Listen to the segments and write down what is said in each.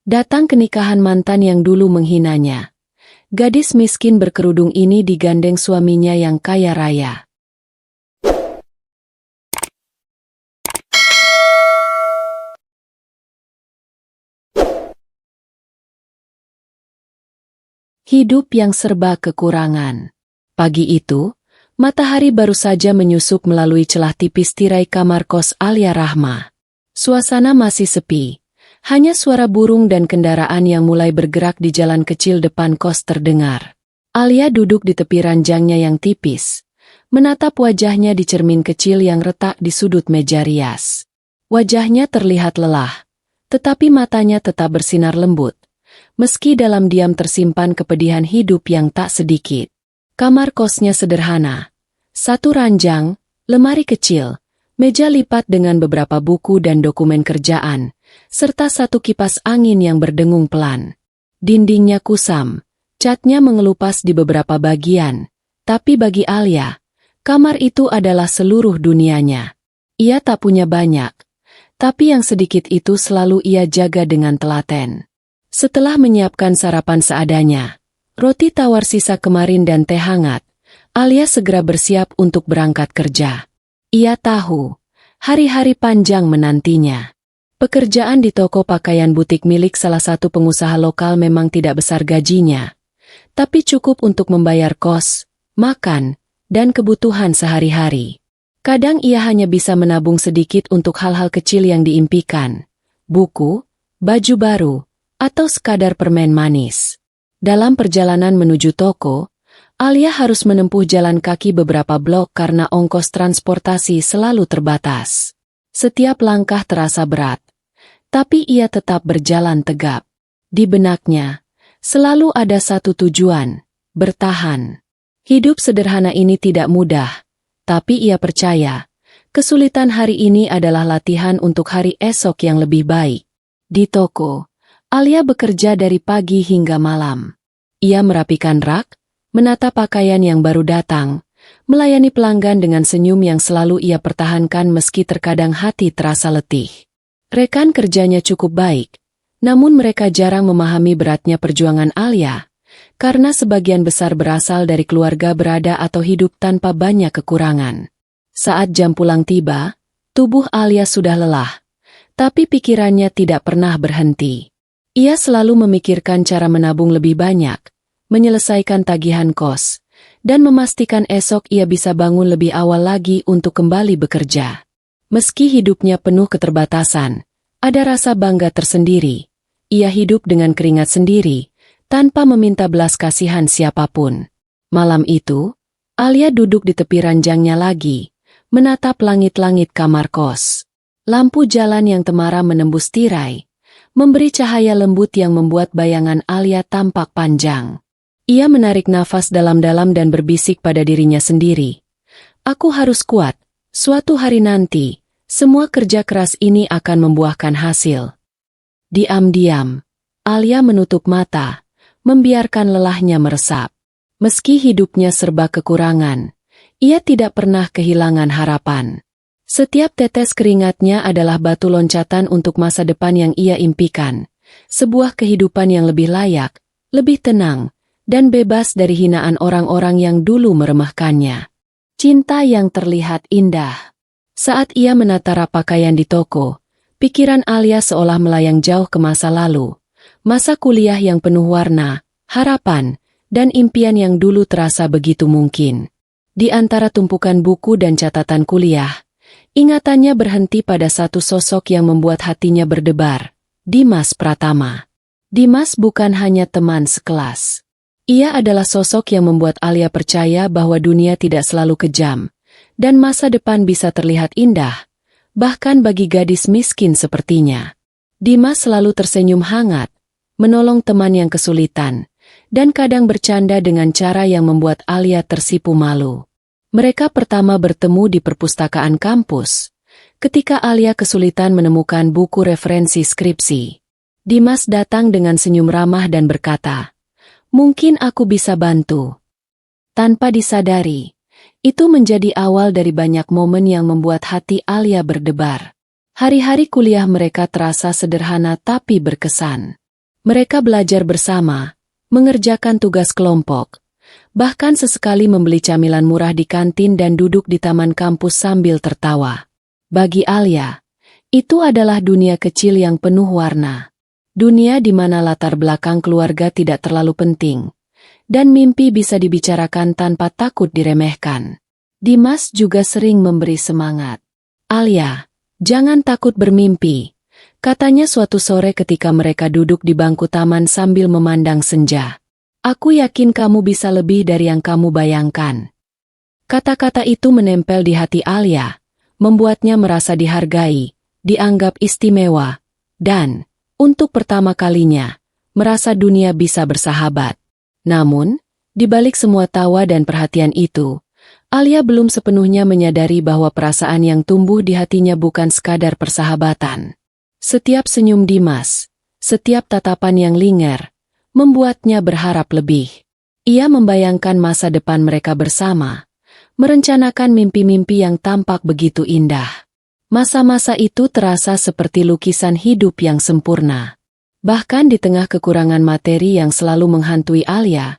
Datang ke nikahan mantan yang dulu menghinanya. Gadis miskin berkerudung ini digandeng suaminya yang kaya raya. Hidup yang serba kekurangan. Pagi itu, matahari baru saja menyusup melalui celah tipis tirai kamar kos Alia Rahma. Suasana masih sepi. Hanya suara burung dan kendaraan yang mulai bergerak di jalan kecil depan kos terdengar. Alia duduk di tepi ranjangnya yang tipis, menatap wajahnya di cermin kecil yang retak di sudut meja rias. Wajahnya terlihat lelah, tetapi matanya tetap bersinar lembut. Meski dalam diam tersimpan kepedihan hidup yang tak sedikit. Kamar kosnya sederhana. Satu ranjang, lemari kecil, meja lipat dengan beberapa buku dan dokumen kerjaan, serta satu kipas angin yang berdengung pelan. Dindingnya kusam, catnya mengelupas di beberapa bagian, tapi bagi Alia, kamar itu adalah seluruh dunianya. Ia tak punya banyak, tapi yang sedikit itu selalu ia jaga dengan telaten. Setelah menyiapkan sarapan seadanya, roti tawar sisa kemarin dan teh hangat, Alia segera bersiap untuk berangkat kerja. Ia tahu, hari-hari panjang menantinya. Pekerjaan di toko pakaian butik milik salah satu pengusaha lokal memang tidak besar gajinya, tapi cukup untuk membayar kos, makan, dan kebutuhan sehari-hari. Kadang ia hanya bisa menabung sedikit untuk hal-hal kecil yang diimpikan, buku, baju baru, atau sekadar permen manis. Dalam perjalanan menuju toko, Alia harus menempuh jalan kaki beberapa blok karena ongkos transportasi selalu terbatas. Setiap langkah terasa berat, tapi ia tetap berjalan tegap. Di benaknya, selalu ada satu tujuan, bertahan. Hidup sederhana ini tidak mudah, tapi ia percaya, kesulitan hari ini adalah latihan untuk hari esok yang lebih baik. Di toko, Alia bekerja dari pagi hingga malam. Ia merapikan rak, menata pakaian yang baru datang, melayani pelanggan dengan senyum yang selalu ia pertahankan meski terkadang hati terasa letih. Rekan kerjanya cukup baik, namun mereka jarang memahami beratnya perjuangan Alia, karena sebagian besar berasal dari keluarga berada atau hidup tanpa banyak kekurangan. Saat jam pulang tiba, tubuh Alia sudah lelah, tapi pikirannya tidak pernah berhenti. Ia selalu memikirkan cara menabung lebih banyak, menyelesaikan tagihan kos, dan memastikan esok ia bisa bangun lebih awal lagi untuk kembali bekerja. Meski hidupnya penuh keterbatasan, ada rasa bangga tersendiri. Ia hidup dengan keringat sendiri, tanpa meminta belas kasihan siapapun. Malam itu, Alia duduk di tepi ranjangnya lagi, menatap langit-langit kamar kos. Lampu jalan yang temaram menembus tirai, memberi cahaya lembut yang membuat bayangan Alia tampak panjang. Ia menarik nafas dalam-dalam dan berbisik pada dirinya sendiri. Aku harus kuat, suatu hari nanti, semua kerja keras ini akan membuahkan hasil. Diam-diam, Alia menutup mata, membiarkan lelahnya meresap. Meski hidupnya serba kekurangan, ia tidak pernah kehilangan harapan. Setiap tetes keringatnya adalah batu loncatan untuk masa depan yang ia impikan. Sebuah kehidupan yang lebih layak, lebih tenang, dan bebas dari hinaan orang-orang yang dulu meremehkannya. Cinta yang terlihat indah. Saat ia menata rak pakaian di toko, pikiran Alia seolah melayang jauh ke masa lalu. Masa kuliah yang penuh warna, harapan, dan impian yang dulu terasa begitu mungkin. Di antara tumpukan buku dan catatan kuliah, ingatannya berhenti pada satu sosok yang membuat hatinya berdebar, Dimas Pratama. Dimas bukan hanya teman sekelas. Ia adalah sosok yang membuat Alia percaya bahwa dunia tidak selalu kejam, dan masa depan bisa terlihat indah, bahkan bagi gadis miskin sepertinya. Dimas selalu tersenyum hangat, menolong teman yang kesulitan, dan kadang bercanda dengan cara yang membuat Alia tersipu malu. Mereka pertama bertemu di perpustakaan kampus, ketika Alia kesulitan menemukan buku referensi skripsi. Dimas datang dengan senyum ramah dan berkata, "Mungkin aku bisa bantu." Tanpa disadari, itu menjadi awal dari banyak momen yang membuat hati Alia berdebar. Hari-hari kuliah mereka terasa sederhana tapi berkesan. Mereka belajar bersama, mengerjakan tugas kelompok, bahkan sesekali membeli camilan murah di kantin dan duduk di taman kampus sambil tertawa. Bagi Alia, itu adalah dunia kecil yang penuh warna. Dunia di mana latar belakang keluarga tidak terlalu penting, dan mimpi bisa dibicarakan tanpa takut diremehkan. Dimas juga sering memberi semangat. "Alia, jangan takut bermimpi," katanya suatu sore ketika mereka duduk di bangku taman sambil memandang senja. "Aku yakin kamu bisa lebih dari yang kamu bayangkan." Kata-kata itu menempel di hati Alia, membuatnya merasa dihargai, dianggap istimewa, dan, untuk pertama kalinya, merasa dunia bisa bersahabat. Namun, di balik semua tawa dan perhatian itu, Alia belum sepenuhnya menyadari bahwa perasaan yang tumbuh di hatinya bukan sekadar persahabatan. Setiap senyum Dimas, setiap tatapan yang lingер, membuatnya berharap lebih. Ia membayangkan masa depan mereka bersama, merencanakan mimpi-mimpi yang tampak begitu indah. Masa-masa itu terasa seperti lukisan hidup yang sempurna. Bahkan di tengah kekurangan materi yang selalu menghantui Alia,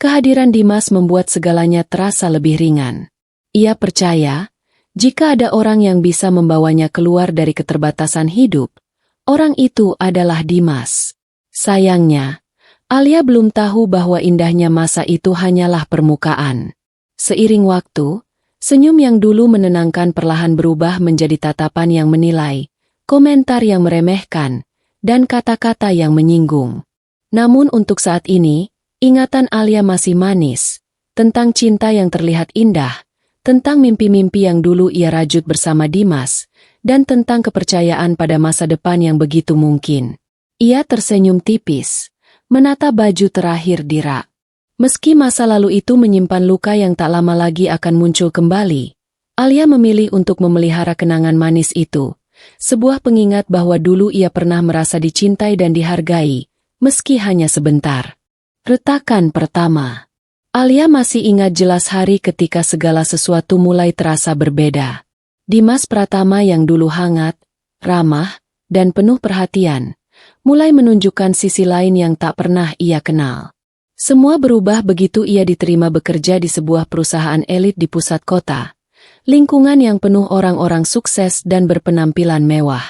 kehadiran Dimas membuat segalanya terasa lebih ringan. Ia percaya, jika ada orang yang bisa membawanya keluar dari keterbatasan hidup, orang itu adalah Dimas. Sayangnya, Alia belum tahu bahwa indahnya masa itu hanyalah permukaan. Seiring waktu, senyum yang dulu menenangkan perlahan berubah menjadi tatapan yang menilai, komentar yang meremehkan, dan kata-kata yang menyinggung. Namun untuk saat ini, ingatan Alia masih manis, tentang cinta yang terlihat indah, tentang mimpi-mimpi yang dulu ia rajut bersama Dimas, dan tentang kepercayaan pada masa depan yang begitu mungkin. Ia tersenyum tipis, menata baju terakhir di rak. Meski masa lalu itu menyimpan luka yang tak lama lagi akan muncul kembali, Alia memilih untuk memelihara kenangan manis itu, sebuah pengingat bahwa dulu ia pernah merasa dicintai dan dihargai, meski hanya sebentar. Retakan pertama. Alia masih ingat jelas hari ketika segala sesuatu mulai terasa berbeda. Dimas Pratama yang dulu hangat, ramah, dan penuh perhatian, mulai menunjukkan sisi lain yang tak pernah ia kenal. Semua berubah begitu ia diterima bekerja di sebuah perusahaan elit di pusat kota, lingkungan yang penuh orang-orang sukses dan berpenampilan mewah.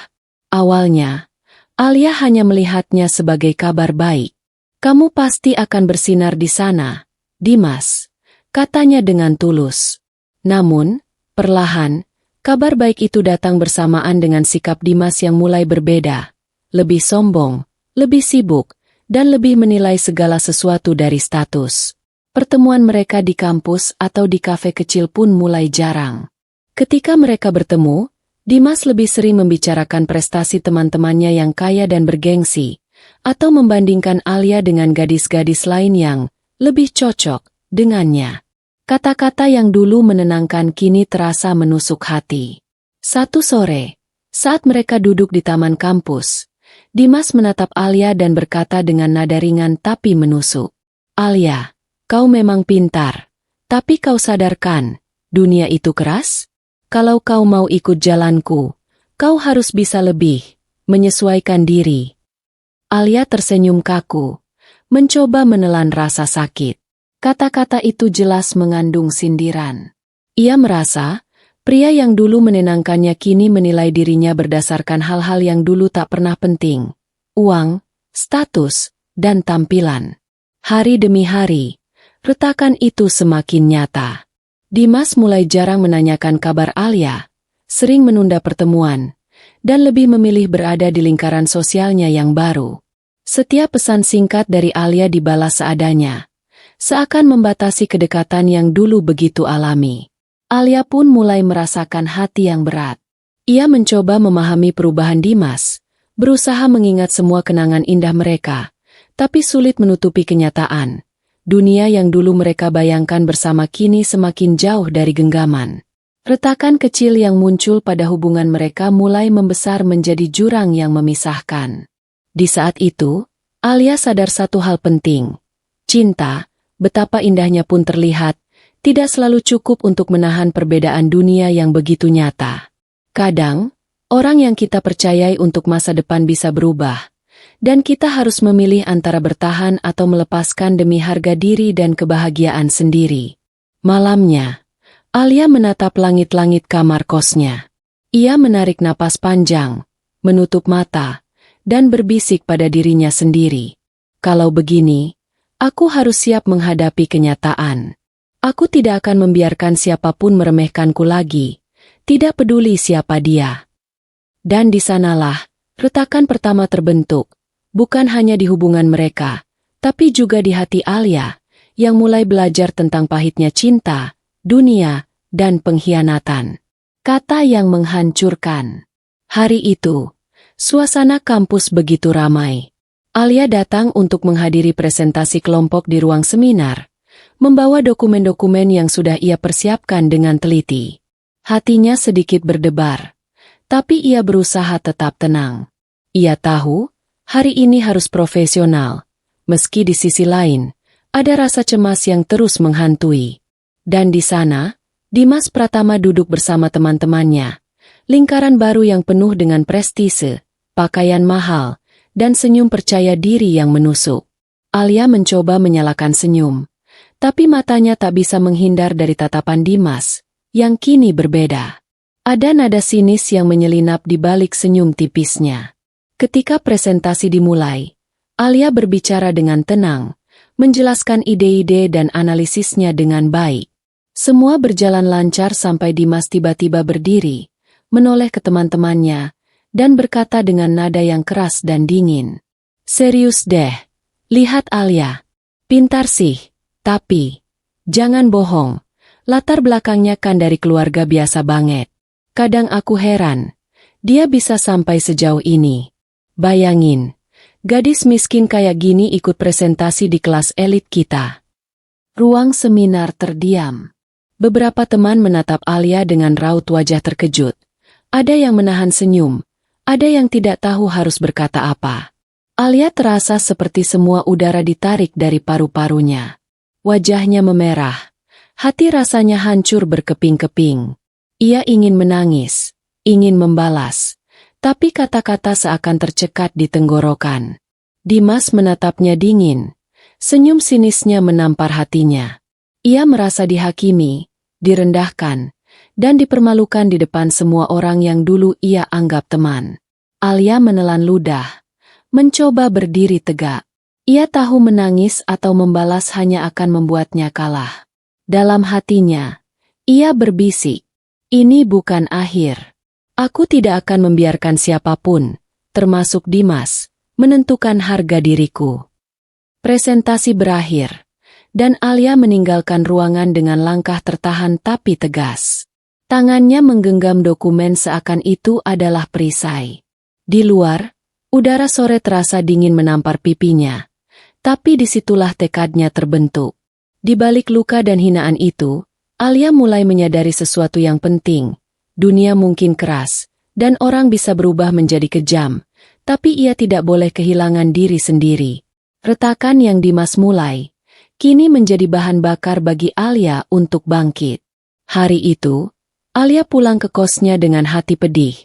Awalnya, Alia hanya melihatnya sebagai kabar baik. "Kamu pasti akan bersinar di sana, Dimas," katanya dengan tulus. Namun, perlahan, kabar baik itu datang bersamaan dengan sikap Dimas yang mulai berbeda, lebih sombong, lebih sibuk, dan lebih menilai segala sesuatu dari status. Pertemuan mereka di kampus atau di kafe kecil pun mulai jarang. Ketika mereka bertemu, Dimas lebih sering membicarakan prestasi teman-temannya yang kaya dan bergengsi, atau membandingkan Alia dengan gadis-gadis lain yang lebih cocok dengannya. Kata-kata yang dulu menenangkan kini terasa menusuk hati. Satu sore, saat mereka duduk di taman kampus, Dimas menatap Alia dan berkata dengan nada ringan tapi menusuk. "Alia, kau memang pintar, tapi kau sadarkan, dunia itu keras? Kalau kau mau ikut jalanku, kau harus bisa lebih, menyesuaikan diri." Alia tersenyum kaku, mencoba menelan rasa sakit. Kata-kata itu jelas mengandung sindiran. Ia merasa, pria yang dulu menenangkannya kini menilai dirinya berdasarkan hal-hal yang dulu tak pernah penting. Uang, status, dan tampilan. Hari demi hari, retakan itu semakin nyata. Dimas mulai jarang menanyakan kabar Alia, sering menunda pertemuan, dan lebih memilih berada di lingkaran sosialnya yang baru. Setiap pesan singkat dari Alia dibalas seadanya, seakan membatasi kedekatan yang dulu begitu alami. Alia pun mulai merasakan hati yang berat. Ia mencoba memahami perubahan Dimas, berusaha mengingat semua kenangan indah mereka, tapi sulit menutupi kenyataan. Dunia yang dulu mereka bayangkan bersama kini semakin jauh dari genggaman. Retakan kecil yang muncul pada hubungan mereka mulai membesar menjadi jurang yang memisahkan. Di saat itu, Alia sadar satu hal penting. Cinta, betapa indahnya pun terlihat, tidak selalu cukup untuk menahan perbedaan dunia yang begitu nyata. Kadang, orang yang kita percayai untuk masa depan bisa berubah, Dan kita harus memilih antara bertahan atau melepaskan demi harga diri dan kebahagiaan sendiri. Malamnya, Alia menatap langit-langit kamar kosnya. Ia menarik napas panjang, menutup mata, dan berbisik pada dirinya sendiri. Kalau begini, aku harus siap menghadapi kenyataan. Aku tidak akan membiarkan siapapun meremehkanku lagi, tidak peduli siapa dia. Dan di sanalah, retakan pertama terbentuk, bukan hanya di hubungan mereka, tapi juga di hati Alia, yang mulai belajar tentang pahitnya cinta, dunia, dan pengkhianatan. Kata yang menghancurkan. Hari itu, suasana kampus begitu ramai. Alia datang untuk menghadiri presentasi kelompok di ruang seminar, membawa dokumen-dokumen yang sudah ia persiapkan dengan teliti. Hatinya sedikit berdebar, tapi ia berusaha tetap tenang. Ia tahu, hari ini harus profesional, meski di sisi lain, ada rasa cemas yang terus menghantui. Dan di sana, Dimas Pratama duduk bersama teman-temannya, lingkaran baru yang penuh dengan prestise, pakaian mahal, dan senyum percaya diri yang menusuk. Alia mencoba menyalakan senyum, tapi matanya tak bisa menghindar dari tatapan Dimas, yang kini berbeda. Ada nada sinis yang menyelinap di balik senyum tipisnya. Ketika presentasi dimulai, Alia berbicara dengan tenang, menjelaskan ide-ide dan analisisnya dengan baik. Semua berjalan lancar sampai Dimas tiba-tiba berdiri, menoleh ke teman-temannya, dan berkata dengan nada yang keras dan dingin. "Serius deh, lihat Alia. Pintar sih, tapi jangan bohong, latar belakangnya kan dari keluarga biasa banget. Kadang aku heran, dia bisa sampai sejauh ini. Bayangin, gadis miskin kayak gini ikut presentasi di kelas elit kita." Ruang seminar terdiam. Beberapa teman menatap Alia dengan raut wajah terkejut. Ada yang menahan senyum, ada yang tidak tahu harus berkata apa. Alia terasa seperti semua udara ditarik dari paru-parunya. Wajahnya memerah, hati rasanya hancur berkeping-keping. Ia ingin menangis, ingin membalas, tapi kata-kata seakan tercekat di tenggorokan. Dimas menatapnya dingin, senyum sinisnya menampar hatinya. Ia merasa dihakimi, direndahkan, dan dipermalukan di depan semua orang yang dulu ia anggap teman. Alia menelan ludah, mencoba berdiri tegak. Ia tahu menangis atau membalas hanya akan membuatnya kalah. Dalam hatinya, ia berbisik, "Ini bukan akhir. Aku tidak akan membiarkan siapapun, termasuk Dimas, menentukan harga diriku." Presentasi berakhir, dan Alia meninggalkan ruangan dengan langkah tertahan tapi tegas. Tangannya menggenggam dokumen seakan itu adalah perisai. Di luar, udara sore terasa dingin menampar pipinya, tapi disitulah tekadnya terbentuk. Di balik luka dan hinaan itu, Alia mulai menyadari sesuatu yang penting. Dunia mungkin keras, dan orang bisa berubah menjadi kejam, tapi ia tidak boleh kehilangan diri sendiri. Retakan yang Dimas mulai, kini menjadi bahan bakar bagi Alia untuk bangkit. Hari itu, Alia pulang ke kosnya dengan hati pedih,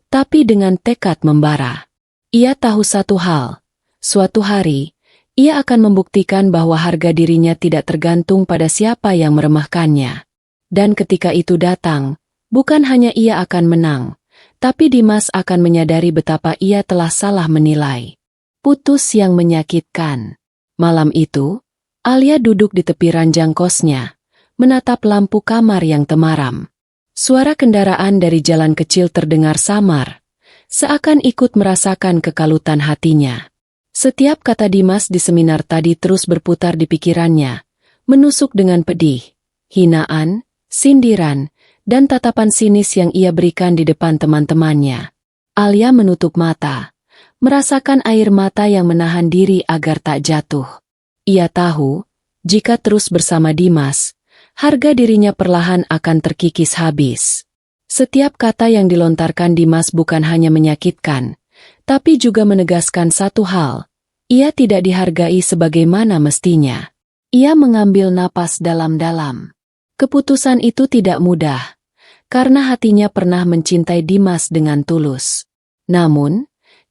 tapi dengan tekad membara. Ia tahu satu hal, suatu hari, ia akan membuktikan bahwa harga dirinya tidak tergantung pada siapa yang meremehkannya. Dan ketika itu datang, bukan hanya ia akan menang, tapi Dimas akan menyadari betapa ia telah salah menilai. Putus yang menyakitkan. Malam itu, Alia duduk di tepi ranjang kosnya, menatap lampu kamar yang temaram. Suara kendaraan dari jalan kecil terdengar samar, seakan ikut merasakan kekalutan hatinya. Setiap kata Dimas di seminar tadi terus berputar di pikirannya, menusuk dengan pedih, hinaan, sindiran, dan tatapan sinis yang ia berikan di depan teman-temannya. Alia menutup mata, merasakan air mata yang menahan diri agar tak jatuh. Ia tahu, jika terus bersama Dimas, harga dirinya perlahan akan terkikis habis. Setiap kata yang dilontarkan Dimas bukan hanya menyakitkan, tapi juga menegaskan satu hal, ia tidak dihargai sebagaimana mestinya. Ia mengambil napas dalam-dalam. Keputusan itu tidak mudah, karena hatinya pernah mencintai Dimas dengan tulus. Namun,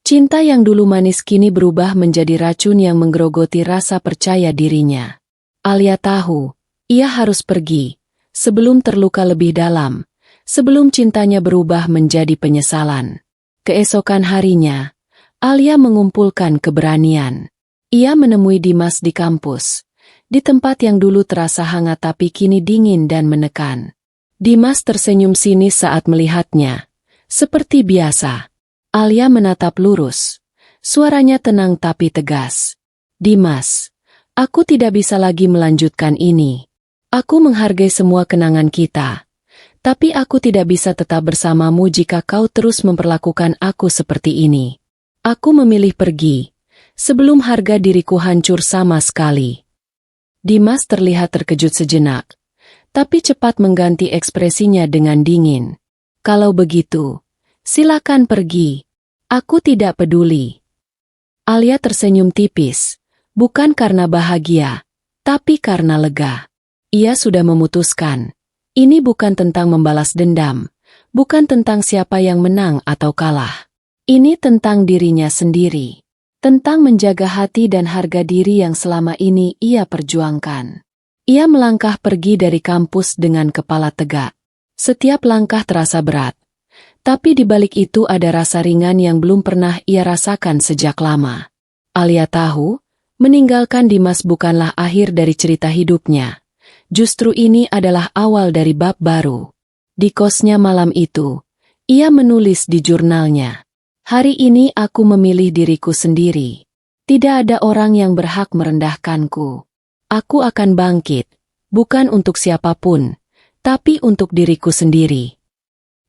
Cinta yang dulu manis kini berubah menjadi racun yang menggerogoti rasa percaya dirinya. Alia tahu, ia harus pergi, sebelum terluka lebih dalam, sebelum cintanya berubah menjadi penyesalan. Keesokan harinya, Alia mengumpulkan keberanian. Ia menemui Dimas di kampus, di tempat yang dulu terasa hangat tapi kini dingin dan menekan. Dimas tersenyum sinis saat melihatnya. Seperti biasa, Alia menatap lurus. Suaranya tenang tapi tegas. Dimas, aku tidak bisa lagi melanjutkan ini. Aku menghargai semua kenangan kita. Tapi aku tidak bisa tetap bersamamu jika kau terus memperlakukan aku seperti ini. Aku memilih pergi, sebelum harga diriku hancur sama sekali. Dimas terlihat terkejut sejenak, tapi cepat mengganti ekspresinya dengan dingin. Kalau begitu, silakan pergi. Aku tidak peduli. Alia tersenyum tipis, bukan karena bahagia, tapi karena lega. Ia sudah memutuskan. Ini bukan tentang membalas dendam, bukan tentang siapa yang menang atau kalah. Ini tentang dirinya sendiri, tentang menjaga hati dan harga diri yang selama ini ia perjuangkan. Ia melangkah pergi dari kampus dengan kepala tegak. Setiap langkah terasa berat, tapi di balik itu ada rasa ringan yang belum pernah ia rasakan sejak lama. Alia tahu, meninggalkan Dimas bukanlah akhir dari cerita hidupnya. Justru ini adalah awal dari bab baru. Di kosnya malam itu, ia menulis di jurnalnya. Hari ini aku memilih diriku sendiri. Tidak ada orang yang berhak merendahkanku. Aku akan bangkit, bukan untuk siapapun, tapi untuk diriku sendiri.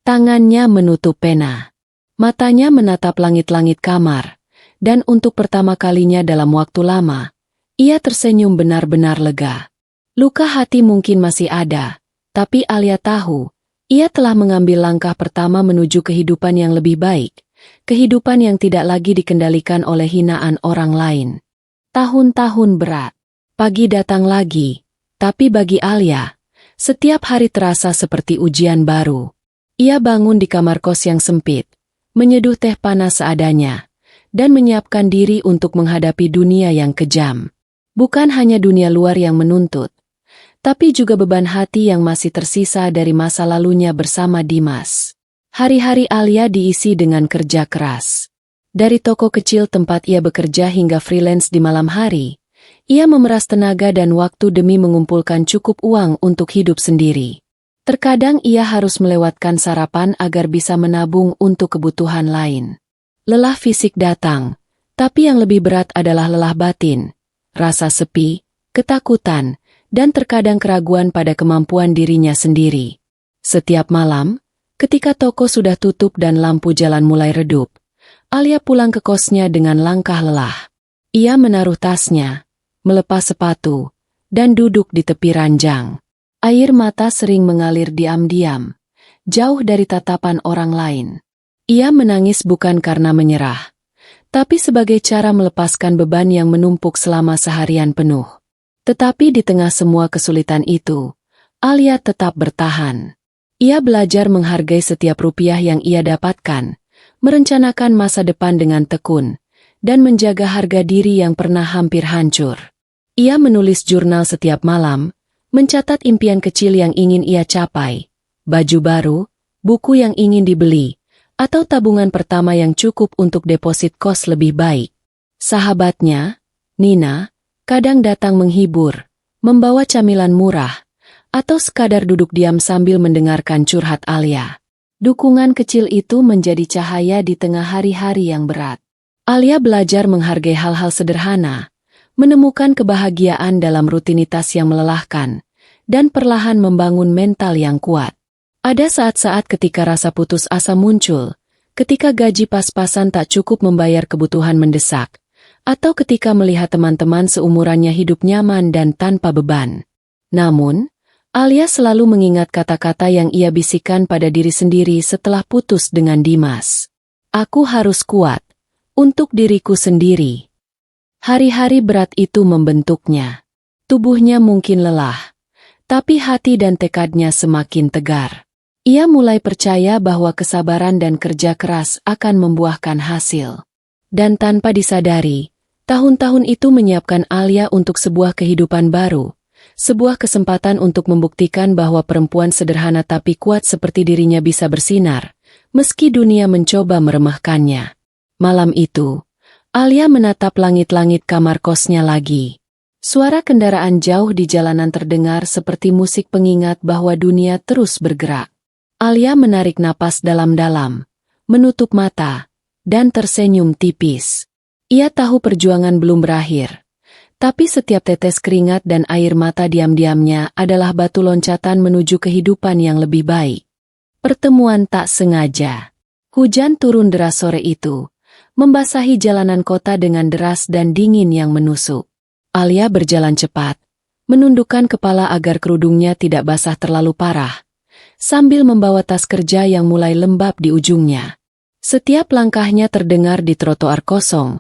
Tangannya menutup pena. Matanya menatap langit-langit kamar. Dan untuk pertama kalinya dalam waktu lama, ia tersenyum benar-benar lega. Luka hati mungkin masih ada, tapi Alia tahu, ia telah mengambil langkah pertama menuju kehidupan yang lebih baik, kehidupan yang tidak lagi dikendalikan oleh hinaan orang lain. Tahun-tahun berat, pagi datang lagi, tapi bagi Alia, setiap hari terasa seperti ujian baru. Ia bangun di kamar kos yang sempit, menyeduh teh panas seadanya, dan menyiapkan diri untuk menghadapi dunia yang kejam. Bukan hanya dunia luar yang menuntut, tapi juga beban hati yang masih tersisa dari masa lalunya bersama Dimas. Hari-hari Alia diisi dengan kerja keras. Dari toko kecil tempat ia bekerja hingga freelance di malam hari, ia memeras tenaga dan waktu demi mengumpulkan cukup uang untuk hidup sendiri. Terkadang ia harus melewatkan sarapan agar bisa menabung untuk kebutuhan lain. Lelah fisik datang, tapi yang lebih berat adalah lelah batin, rasa sepi, ketakutan, dan terkadang keraguan pada kemampuan dirinya sendiri. Setiap malam, ketika toko sudah tutup dan lampu jalan mulai redup, Alia pulang ke kosnya dengan langkah lelah. Ia menaruh tasnya, melepas sepatu, dan duduk di tepi ranjang. Air mata sering mengalir diam-diam, jauh dari tatapan orang lain. Ia menangis bukan karena menyerah, tapi sebagai cara melepaskan beban yang menumpuk selama seharian penuh. Tetapi di tengah semua kesulitan itu, Alia tetap bertahan. Ia belajar menghargai setiap rupiah yang ia dapatkan, merencanakan masa depan dengan tekun, dan menjaga harga diri yang pernah hampir hancur. Ia menulis jurnal setiap malam, mencatat impian kecil yang ingin ia capai, baju baru, buku yang ingin dibeli, atau tabungan pertama yang cukup untuk deposit kos lebih baik. Sahabatnya, Nina, kadang datang menghibur, membawa camilan murah, atau sekadar duduk diam sambil mendengarkan curhat Alia. Dukungan kecil itu menjadi cahaya di tengah hari-hari yang berat. Alia belajar menghargai hal-hal sederhana, menemukan kebahagiaan dalam rutinitas yang melelahkan, dan perlahan membangun mental yang kuat. Ada saat-saat ketika rasa putus asa muncul, ketika gaji pas-pasan tak cukup membayar kebutuhan mendesak, atau ketika melihat teman-teman seumurannya hidup nyaman dan tanpa beban. Namun, Alia selalu mengingat kata-kata yang ia bisikan pada diri sendiri setelah putus dengan Dimas. Aku harus kuat, untuk diriku sendiri. Hari-hari berat itu membentuknya. Tubuhnya mungkin lelah, tapi hati dan tekadnya semakin tegar. Ia mulai percaya bahwa kesabaran dan kerja keras akan membuahkan hasil. Dan tanpa disadari, tahun-tahun itu menyiapkan Alia untuk sebuah kehidupan baru, sebuah kesempatan untuk membuktikan bahwa perempuan sederhana tapi kuat seperti dirinya bisa bersinar, meski dunia mencoba meremehkannya. Malam itu, Alia menatap langit-langit kamar kosnya lagi. Suara kendaraan jauh di jalanan terdengar seperti musik pengingat bahwa dunia terus bergerak. Alia menarik napas dalam-dalam, menutup mata, dan tersenyum tipis. Ia tahu perjuangan belum berakhir. Tapi setiap tetes keringat dan air mata diam-diamnya adalah batu loncatan menuju kehidupan yang lebih baik. Pertemuan tak sengaja. Hujan turun deras sore itu, membasahi jalanan kota dengan deras dan dingin yang menusuk. Alia berjalan cepat, menundukkan kepala agar kerudungnya tidak basah terlalu parah, sambil membawa tas kerja yang mulai lembab di ujungnya. Setiap langkahnya terdengar di trotoar kosong,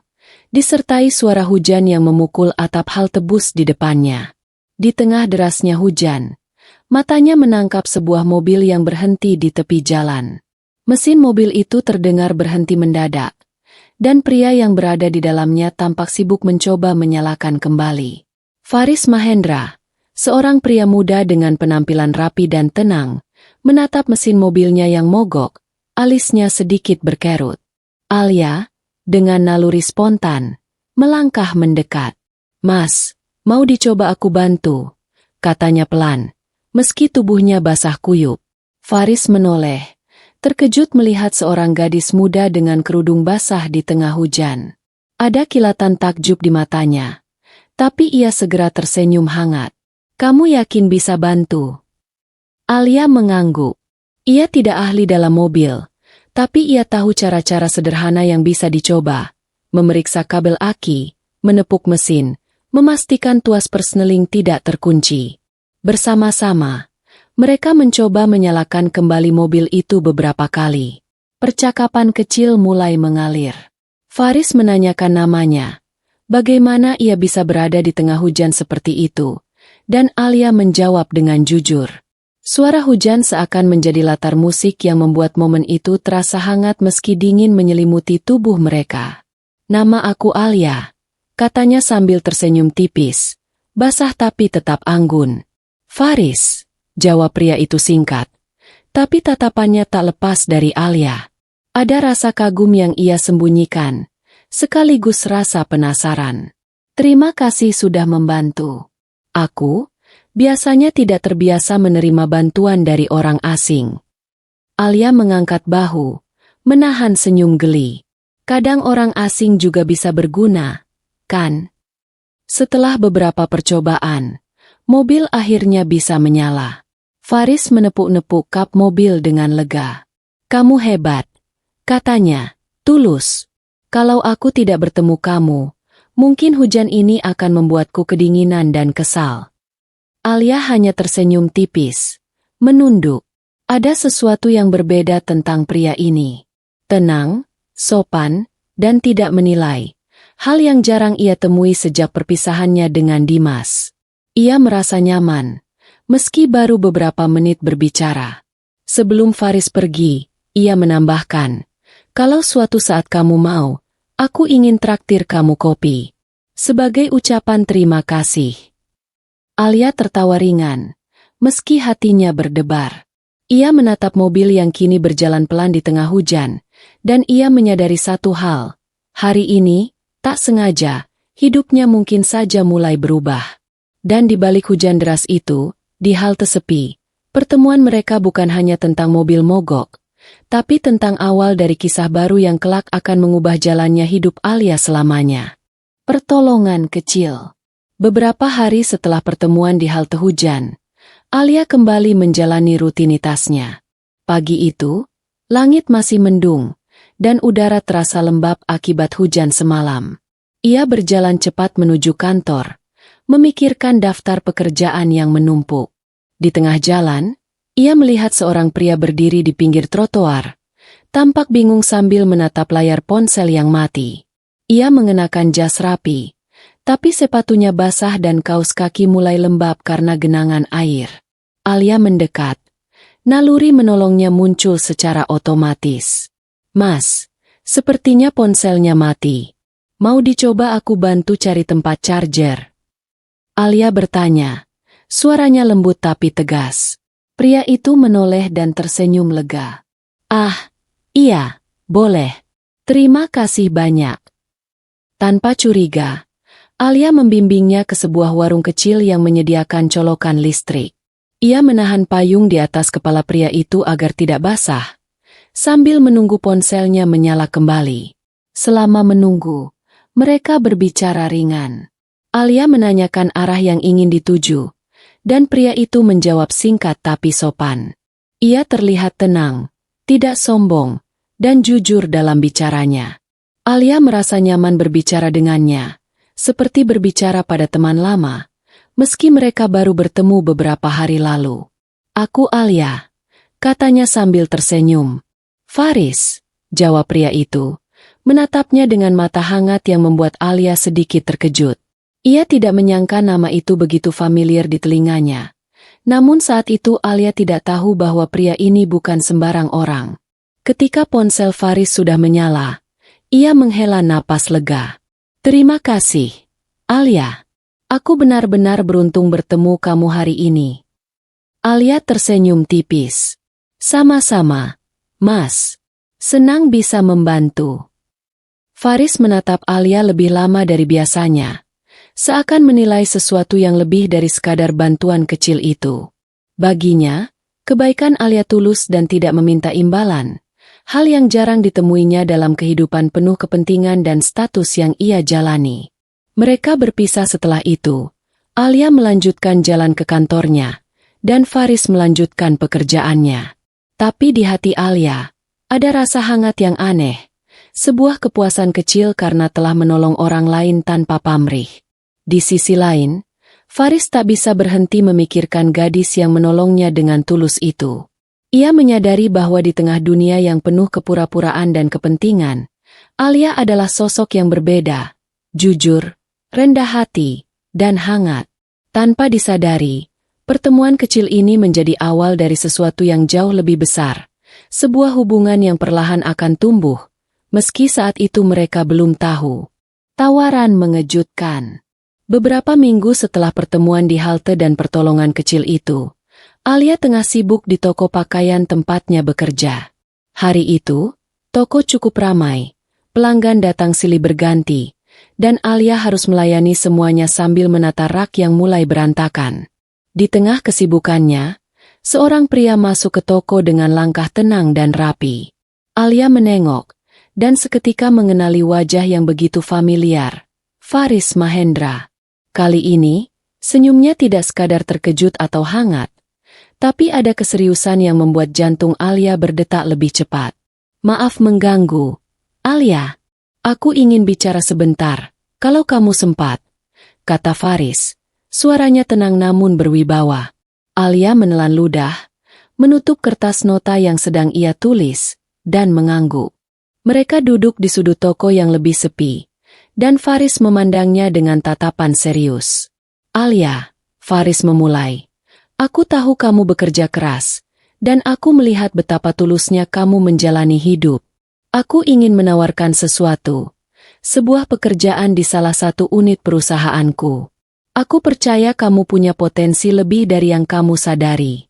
disertai suara hujan yang memukul atap halte bus di depannya. Di tengah derasnya hujan, matanya menangkap sebuah mobil yang berhenti di tepi jalan. Mesin mobil itu terdengar berhenti mendadak, dan pria yang berada di dalamnya tampak sibuk mencoba menyalakan kembali. Faris Mahendra, seorang pria muda dengan penampilan rapi dan tenang, menatap mesin mobilnya yang mogok, alisnya sedikit berkerut. Alia, dengan naluri spontan, melangkah mendekat. "Mas, mau dicoba aku bantu?" katanya pelan, meski tubuhnya basah kuyup. Faris menoleh, terkejut melihat seorang gadis muda dengan kerudung basah di tengah hujan. Ada kilatan takjub di matanya, tapi ia segera tersenyum hangat. "Kamu yakin bisa bantu?" Alia mengangguk. Ia tidak ahli dalam mobil, tapi ia tahu cara-cara sederhana yang bisa dicoba. Memeriksa kabel aki, menepuk mesin, memastikan tuas persneling tidak terkunci. Bersama-sama, mereka mencoba menyalakan kembali mobil itu beberapa kali. Percakapan kecil mulai mengalir. Faris menanyakan namanya, bagaimana ia bisa berada di tengah hujan seperti itu, dan Alia menjawab dengan jujur. Suara hujan seakan menjadi latar musik yang membuat momen itu terasa hangat meski dingin menyelimuti tubuh mereka. "Nama aku Alia," katanya sambil tersenyum tipis, basah tapi tetap anggun. "Faris," jawab pria itu singkat, tapi tatapannya tak lepas dari Alia. Ada rasa kagum yang ia sembunyikan, sekaligus rasa penasaran. "Terima kasih sudah membantu. Aku biasanya tidak terbiasa menerima bantuan dari orang asing." Alia mengangkat bahu, menahan senyum geli. Kadang orang asing juga bisa berguna, kan? Setelah beberapa percobaan, mobil akhirnya bisa menyala. Faris menepuk-nepuk kap mobil dengan lega. "Kamu hebat," katanya, tulus. "Kalau aku tidak bertemu kamu, mungkin hujan ini akan membuatku kedinginan dan kesal." Alia hanya tersenyum tipis, menunduk. Ada sesuatu yang berbeda tentang pria ini. Tenang, sopan, dan tidak menilai. Hal yang jarang ia temui sejak perpisahannya dengan Dimas. Ia merasa nyaman, meski baru beberapa menit berbicara. Sebelum Faris pergi, ia menambahkan, "Kalau suatu saat kamu mau, aku ingin traktir kamu kopi. Sebagai ucapan terima kasih." Alia tertawa ringan, meski hatinya berdebar. Ia menatap mobil yang kini berjalan pelan di tengah hujan, dan ia menyadari satu hal. Hari ini, tak sengaja, hidupnya mungkin saja mulai berubah. Dan di balik hujan deras itu, di halte sepi, pertemuan mereka bukan hanya tentang mobil mogok, tapi tentang awal dari kisah baru yang kelak akan mengubah jalannya hidup Alia selamanya. Pertolongan kecil. Beberapa hari setelah pertemuan di halte hujan, Alia kembali menjalani rutinitasnya. Pagi itu, langit masih mendung, dan udara terasa lembab akibat hujan semalam. Ia berjalan cepat menuju kantor, memikirkan daftar pekerjaan yang menumpuk. Di tengah jalan, ia melihat seorang pria berdiri di pinggir trotoar, tampak bingung sambil menatap layar ponsel yang mati. Ia mengenakan jas rapi, tapi sepatunya basah dan kaus kaki mulai lembab karena genangan air. Alia mendekat. Naluri menolongnya muncul secara otomatis. "Mas, Sepertinya ponselnya mati. Mau dicoba aku bantu cari tempat charger? Alia bertanya. Suaranya lembut tapi tegas. Pria itu menoleh dan tersenyum lega. Ah, iya, boleh. Terima kasih banyak. Tanpa curiga, Alia membimbingnya ke sebuah warung kecil yang menyediakan colokan listrik. Ia menahan payung di atas kepala pria itu agar tidak basah, sambil menunggu ponselnya menyala kembali. Selama menunggu, mereka berbicara ringan. Alia menanyakan arah yang ingin dituju, dan pria itu menjawab singkat tapi sopan. Ia terlihat tenang, tidak sombong, dan jujur dalam bicaranya. Alia merasa nyaman berbicara dengannya, seperti berbicara pada teman lama, meski mereka baru bertemu beberapa hari lalu. Aku Alia, katanya sambil tersenyum. Faris, jawab pria itu, menatapnya dengan mata hangat yang membuat Alia sedikit terkejut. Ia tidak menyangka nama itu begitu familiar di telinganya. Namun saat itu Alia tidak tahu bahwa pria ini bukan sembarang orang. Ketika ponsel Faris sudah menyala, ia menghela napas lega. Terima kasih, Alia. Aku benar-benar beruntung bertemu kamu hari ini. Alia tersenyum tipis. Sama-sama, Mas. Senang bisa membantu. Faris menatap Alia lebih lama dari biasanya, seakan menilai sesuatu yang lebih dari sekadar bantuan kecil itu. Baginya, kebaikan Alia tulus dan tidak meminta imbalan. Hal yang jarang ditemuinya dalam kehidupan penuh kepentingan dan status yang ia jalani. Mereka berpisah setelah itu. Alia melanjutkan jalan ke kantornya, dan Faris melanjutkan pekerjaannya. Tapi di hati Alia, ada rasa hangat yang aneh. Sebuah kepuasan kecil karena telah menolong orang lain tanpa pamrih. Di sisi lain, Faris tak bisa berhenti memikirkan gadis yang menolongnya dengan tulus itu. Ia menyadari bahwa di tengah dunia yang penuh kepura-puraan dan kepentingan, Alia adalah sosok yang berbeda, jujur, rendah hati, dan hangat. Tanpa disadari, pertemuan kecil ini menjadi awal dari sesuatu yang jauh lebih besar, sebuah hubungan yang perlahan akan tumbuh, meski saat itu mereka belum tahu. Tawaran mengejutkan. Beberapa minggu setelah pertemuan di halte dan pertolongan kecil itu, Alia tengah sibuk di toko pakaian tempatnya bekerja. Hari itu, toko cukup ramai, pelanggan datang silih berganti, dan Alia harus melayani semuanya sambil menata rak yang mulai berantakan. Di tengah kesibukannya, seorang pria masuk ke toko dengan langkah tenang dan rapi. Alia menengok, dan seketika mengenali wajah yang begitu familiar, Faris Mahendra. Kali ini, senyumnya tidak sekadar terkejut atau hangat, tapi ada keseriusan yang membuat jantung Alia berdetak lebih cepat. Maaf mengganggu, Alia. Aku ingin bicara sebentar, kalau kamu sempat, kata Faris. Suaranya tenang namun berwibawa. Alia menelan ludah, menutup kertas nota yang sedang ia tulis, dan mengangguk. Mereka duduk di sudut toko yang lebih sepi, dan Faris memandangnya dengan tatapan serius. Alia, Faris memulai. Aku tahu kamu bekerja keras, dan aku melihat betapa tulusnya kamu menjalani hidup. Aku ingin menawarkan sesuatu, sebuah pekerjaan di salah satu unit perusahaanku. Aku percaya kamu punya potensi lebih dari yang kamu sadari.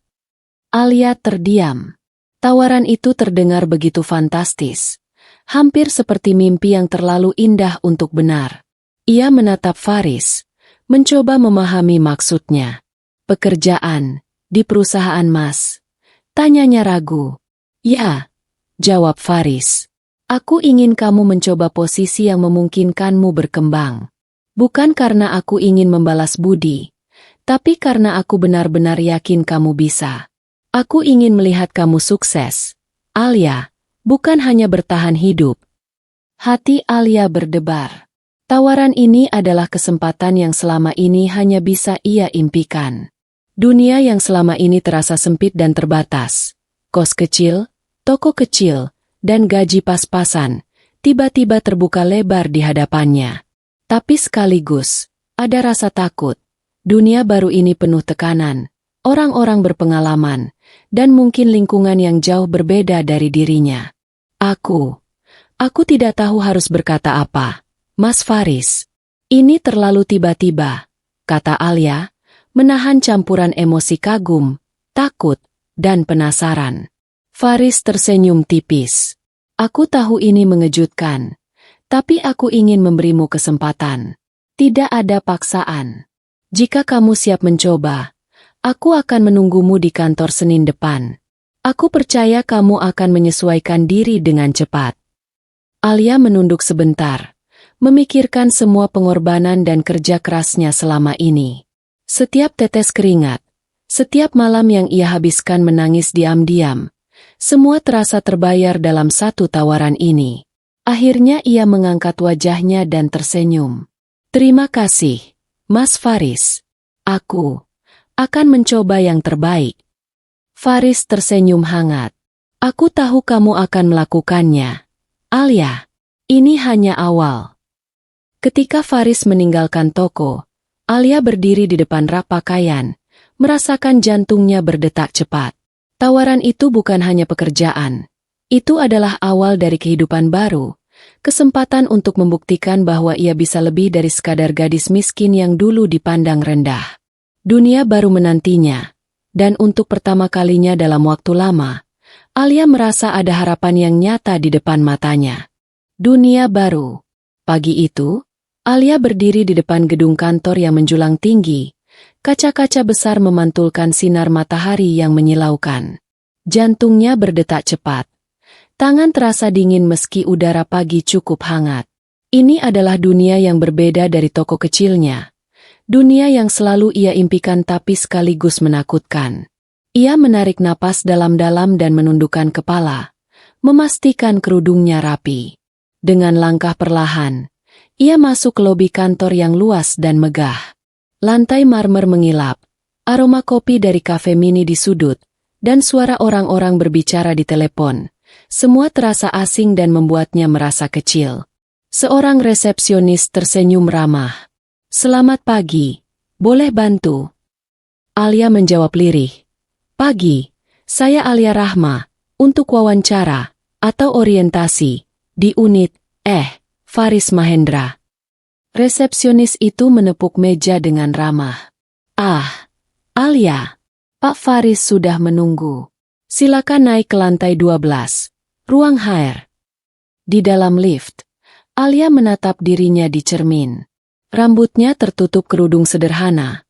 Alia terdiam. Tawaran itu terdengar begitu fantastis, hampir seperti mimpi yang terlalu indah untuk benar. Ia menatap Faris, mencoba memahami maksudnya. Pekerjaan, di perusahaan Mas? Tanyanya ragu. Ya, jawab Faris. Aku ingin kamu mencoba posisi yang memungkinkanmu berkembang. Bukan karena aku ingin membalas budi, tapi karena aku benar-benar yakin kamu bisa. Aku ingin melihat kamu sukses, Alia, bukan hanya bertahan hidup. Hati Alia berdebar. Tawaran ini adalah kesempatan yang selama ini hanya bisa ia impikan. Dunia yang selama ini terasa sempit dan terbatas. Kos kecil, toko kecil, dan gaji pas-pasan, tiba-tiba terbuka lebar di hadapannya. Tapi sekaligus, ada rasa takut. Dunia baru ini penuh tekanan, orang-orang berpengalaman, dan mungkin lingkungan yang jauh berbeda dari dirinya. Aku, Aku tidak tahu harus berkata apa, Mas Faris. Ini terlalu tiba-tiba, kata Alia, menahan campuran emosi kagum, takut, dan penasaran. Faris tersenyum tipis. Aku tahu ini mengejutkan, tapi aku ingin memberimu kesempatan. Tidak ada paksaan. Jika kamu siap mencoba, aku akan menunggumu di kantor Senin depan. Aku percaya kamu akan menyesuaikan diri dengan cepat. Alia menunduk sebentar, memikirkan semua pengorbanan dan kerja kerasnya selama ini. Setiap tetes keringat, setiap malam yang ia habiskan menangis diam-diam, semua terasa terbayar dalam satu tawaran ini. Akhirnya ia mengangkat wajahnya dan tersenyum. Terima kasih, Mas Faris. Aku akan mencoba yang terbaik. Faris tersenyum hangat. Aku tahu kamu akan melakukannya. Alia, ini hanya awal. Ketika Faris meninggalkan toko, Alia berdiri di depan rak pakaian, merasakan jantungnya berdetak cepat. Tawaran itu bukan hanya pekerjaan. Itu adalah awal dari kehidupan baru, kesempatan untuk membuktikan bahwa ia bisa lebih dari sekadar gadis miskin yang dulu dipandang rendah. Dunia baru menantinya, dan untuk pertama kalinya dalam waktu lama, Alia merasa ada harapan yang nyata di depan matanya. Dunia baru. Pagi itu, Alia berdiri di depan gedung kantor yang menjulang tinggi. Kaca-kaca besar memantulkan sinar matahari yang menyilaukan. Jantungnya berdetak cepat. Tangan terasa dingin meski udara pagi cukup hangat. Ini adalah dunia yang berbeda dari toko kecilnya. Dunia yang selalu ia impikan tapi sekaligus menakutkan. Ia menarik napas dalam-dalam dan menundukkan kepala, memastikan kerudungnya rapi. Dengan langkah perlahan, ia masuk ke lobi kantor yang luas dan megah. Lantai marmer mengilap, aroma kopi dari kafe mini di sudut, dan suara orang-orang berbicara di telepon. Semua terasa asing dan membuatnya merasa kecil. Seorang resepsionis tersenyum ramah. Selamat pagi, boleh bantu? Alia menjawab lirih. Pagi, saya Alia Rahma, untuk wawancara, atau orientasi, di unit, Faris Mahendra. Resepsionis itu menepuk meja dengan ramah. Ah, Alia, Pak Faris sudah menunggu. Silakan naik ke lantai 12, ruang HR. Di dalam lift, Alia menatap dirinya di cermin. Rambutnya tertutup kerudung sederhana.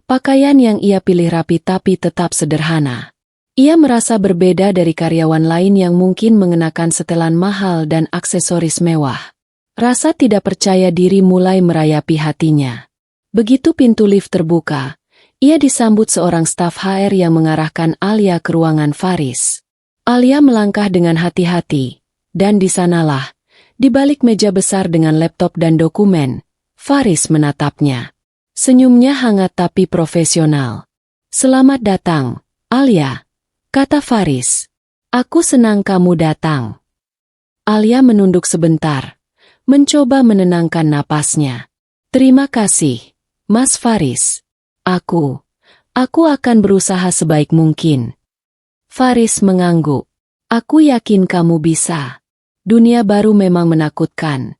Pakaian yang ia pilih rapi tapi tetap sederhana. Ia merasa berbeda dari karyawan lain yang mungkin mengenakan setelan mahal dan aksesoris mewah. Rasa tidak percaya diri mulai merayapi hatinya. Begitu pintu lift terbuka, ia disambut seorang staf HR yang mengarahkan Alia ke ruangan Faris. Alia melangkah dengan hati-hati, dan di sanalah, di balik meja besar dengan laptop dan dokumen, Faris menatapnya. Senyumnya hangat tapi profesional. Selamat datang, Alia, kata Faris. Aku senang kamu datang. Alia menunduk sebentar, mencoba menenangkan napasnya. Terima kasih, Mas Faris. Aku akan berusaha sebaik mungkin. Faris mengangguk. Aku yakin kamu bisa. Dunia baru memang menakutkan,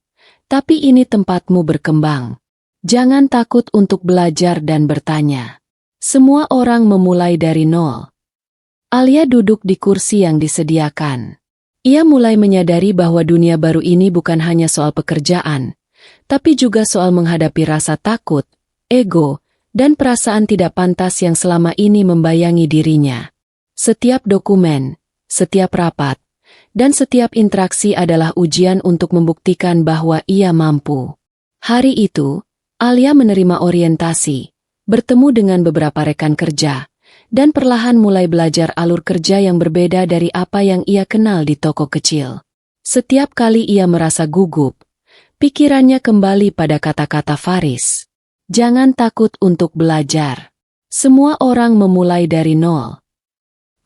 tapi ini tempatmu berkembang. Jangan takut untuk belajar dan bertanya. Semua orang memulai dari nol. Alia duduk di kursi yang disediakan. Ia mulai menyadari bahwa dunia baru ini bukan hanya soal pekerjaan, tapi juga soal menghadapi rasa takut, ego, dan perasaan tidak pantas yang selama ini membayangi dirinya. Setiap dokumen, setiap rapat, dan setiap interaksi adalah ujian untuk membuktikan bahwa ia mampu. Hari itu, Alia menerima orientasi, bertemu dengan beberapa rekan kerja, dan perlahan mulai belajar alur kerja yang berbeda dari apa yang ia kenal di toko kecil. Setiap kali ia merasa gugup, pikirannya kembali pada kata-kata Faris. Jangan takut untuk belajar. Semua orang memulai dari nol.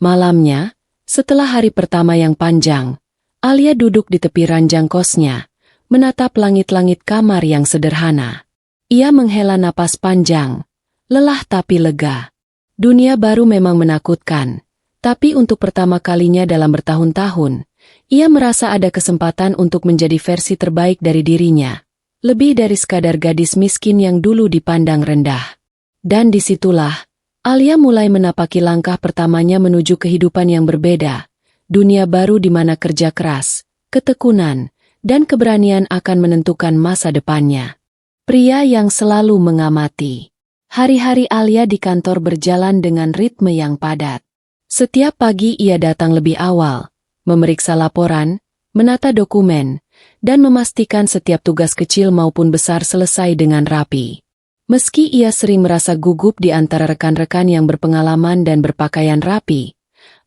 Malamnya, setelah hari pertama yang panjang, Alia duduk di tepi ranjang kosnya, menatap langit-langit kamar yang sederhana. Ia menghela napas panjang, lelah tapi lega. Dunia baru memang menakutkan, tapi untuk pertama kalinya dalam bertahun-tahun, Ia merasa ada kesempatan untuk menjadi versi terbaik dari dirinya, lebih dari sekadar gadis miskin yang dulu dipandang rendah. Dan disitulah, Alia mulai menapaki langkah pertamanya menuju kehidupan yang berbeda, dunia baru di mana kerja keras, ketekunan, dan keberanian akan menentukan masa depannya. Pria yang selalu mengamati. Hari-hari Alia di kantor berjalan dengan ritme yang padat. Setiap pagi ia datang lebih awal, memeriksa laporan, menata dokumen, dan memastikan setiap tugas kecil maupun besar selesai dengan rapi. Meski ia sering merasa gugup di antara rekan-rekan yang berpengalaman dan berpakaian rapi,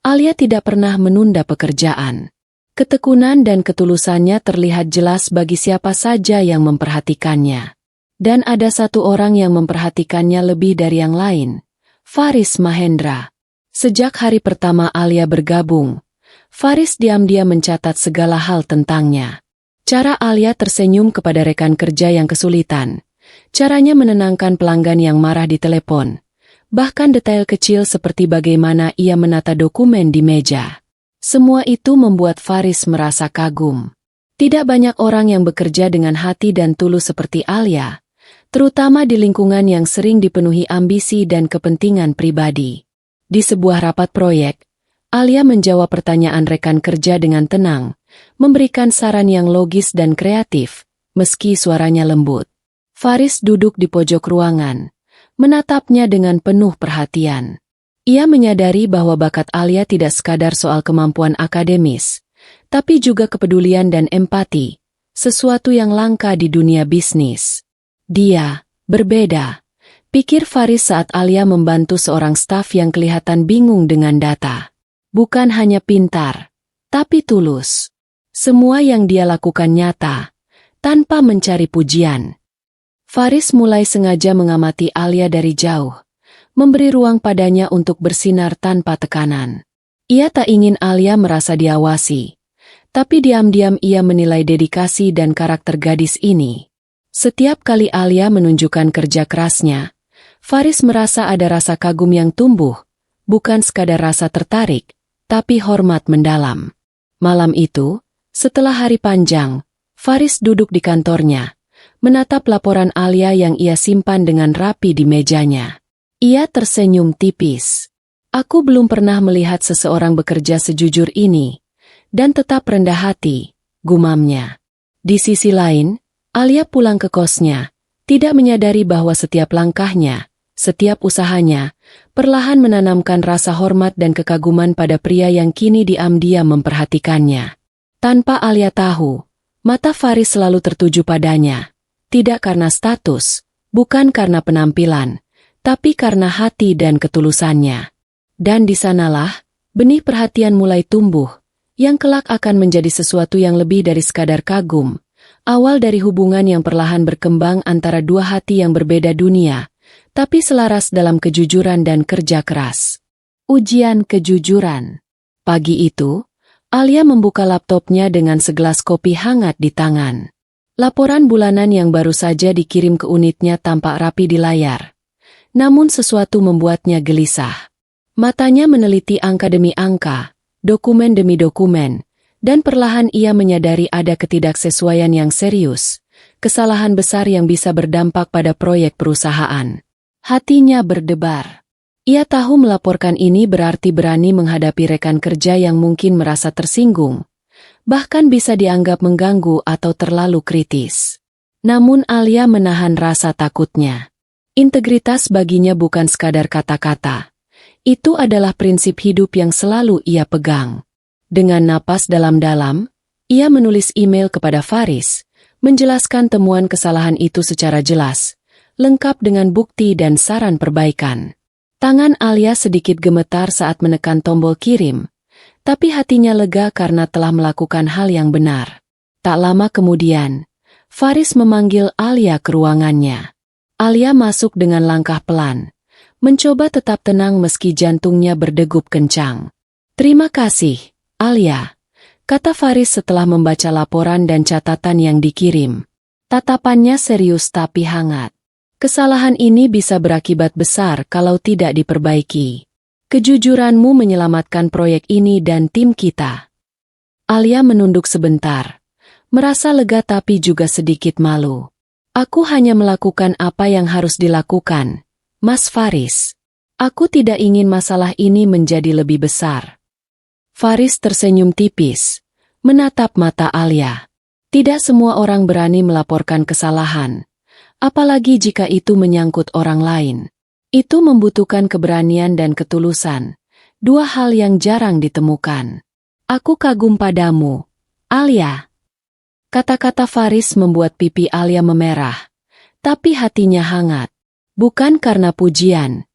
Alia tidak pernah menunda pekerjaan. Ketekunan dan ketulusannya terlihat jelas bagi siapa saja yang memperhatikannya. Dan ada satu orang yang memperhatikannya lebih dari yang lain, Faris Mahendra. Sejak hari pertama Alia bergabung, Faris diam-diam mencatat segala hal tentangnya. Cara Alia tersenyum kepada rekan kerja yang kesulitan, caranya menenangkan pelanggan yang marah di telepon, bahkan detail kecil seperti bagaimana ia menata dokumen di meja. Semua itu membuat Faris merasa kagum. Tidak banyak orang yang bekerja dengan hati dan tulus seperti Alia, terutama di lingkungan yang sering dipenuhi ambisi dan kepentingan pribadi. Di sebuah rapat proyek, Alia menjawab pertanyaan rekan kerja dengan tenang, memberikan saran yang logis dan kreatif, meski suaranya lembut. Faris duduk di pojok ruangan, menatapnya dengan penuh perhatian. Ia menyadari bahwa bakat Alia tidak sekadar soal kemampuan akademis, tapi juga kepedulian dan empati, sesuatu yang langka di dunia bisnis. Dia berbeda, pikir Faris saat Alia membantu seorang staf yang kelihatan bingung dengan data. Bukan hanya pintar, tapi tulus. Semua yang dia lakukan nyata, tanpa mencari pujian. Faris mulai sengaja mengamati Alia dari jauh, memberi ruang padanya untuk bersinar tanpa tekanan. Ia tak ingin Alia merasa diawasi, tapi diam-diam ia menilai dedikasi dan karakter gadis ini. Setiap kali Alia menunjukkan kerja kerasnya, Faris merasa ada rasa kagum yang tumbuh, bukan sekadar rasa tertarik, tapi hormat mendalam. Malam itu, setelah hari panjang, Faris duduk di kantornya, menatap laporan Alia yang ia simpan dengan rapi di mejanya. Ia tersenyum tipis. Aku belum pernah melihat seseorang bekerja sejujur ini, dan tetap rendah hati, gumamnya. Di sisi lain, Alia pulang ke kosnya, tidak menyadari bahwa setiap langkahnya, setiap usahanya, perlahan menanamkan rasa hormat dan kekaguman pada pria yang kini diam-diam memperhatikannya. Tanpa Alia tahu, mata Faris selalu tertuju padanya. Tidak karena status, bukan karena penampilan, tapi karena hati dan ketulusannya. Dan di sanalah, benih perhatian mulai tumbuh, yang kelak akan menjadi sesuatu yang lebih dari sekadar kagum, awal dari hubungan yang perlahan berkembang antara dua hati yang berbeda dunia, tapi selaras dalam kejujuran dan kerja keras. Ujian kejujuran. Pagi itu, Alia membuka laptopnya dengan segelas kopi hangat di tangan. Laporan bulanan yang baru saja dikirim ke unitnya tampak rapi di layar. Namun sesuatu membuatnya gelisah. Matanya meneliti angka demi angka, dokumen demi dokumen, dan perlahan ia menyadari ada ketidaksesuaian yang serius, kesalahan besar yang bisa berdampak pada proyek perusahaan. Hatinya berdebar. Ia tahu melaporkan ini berarti berani menghadapi rekan kerja yang mungkin merasa tersinggung, bahkan bisa dianggap mengganggu atau terlalu kritis. Namun Alia menahan rasa takutnya. Integritas baginya bukan sekadar kata-kata. Itu adalah prinsip hidup yang selalu ia pegang. Dengan napas dalam-dalam, ia menulis email kepada Faris, menjelaskan temuan kesalahan itu secara jelas, lengkap dengan bukti dan saran perbaikan. Tangan Alia sedikit gemetar saat menekan tombol kirim, tapi hatinya lega karena telah melakukan hal yang benar. Tak lama kemudian, Faris memanggil Alia ke ruangannya. Alia masuk dengan langkah pelan, mencoba tetap tenang meski jantungnya berdegup kencang. "Terima kasih, Alia," kata Faris setelah membaca laporan dan catatan yang dikirim. Tatapannya serius tapi hangat. "Kesalahan ini bisa berakibat besar kalau tidak diperbaiki. Kejujuranmu menyelamatkan proyek ini dan tim kita." Alia menunduk sebentar, merasa lega tapi juga sedikit malu. Aku hanya melakukan apa yang harus dilakukan, Mas Faris. Aku tidak ingin masalah ini menjadi lebih besar. Faris tersenyum tipis, menatap mata Alia. Tidak semua orang berani melaporkan kesalahan, apalagi jika itu menyangkut orang lain. Itu membutuhkan keberanian dan ketulusan, dua hal yang jarang ditemukan. Aku kagum padamu, Alia. Kata-kata Faris membuat pipi Alia memerah, tapi hatinya hangat. Bukan karena pujian,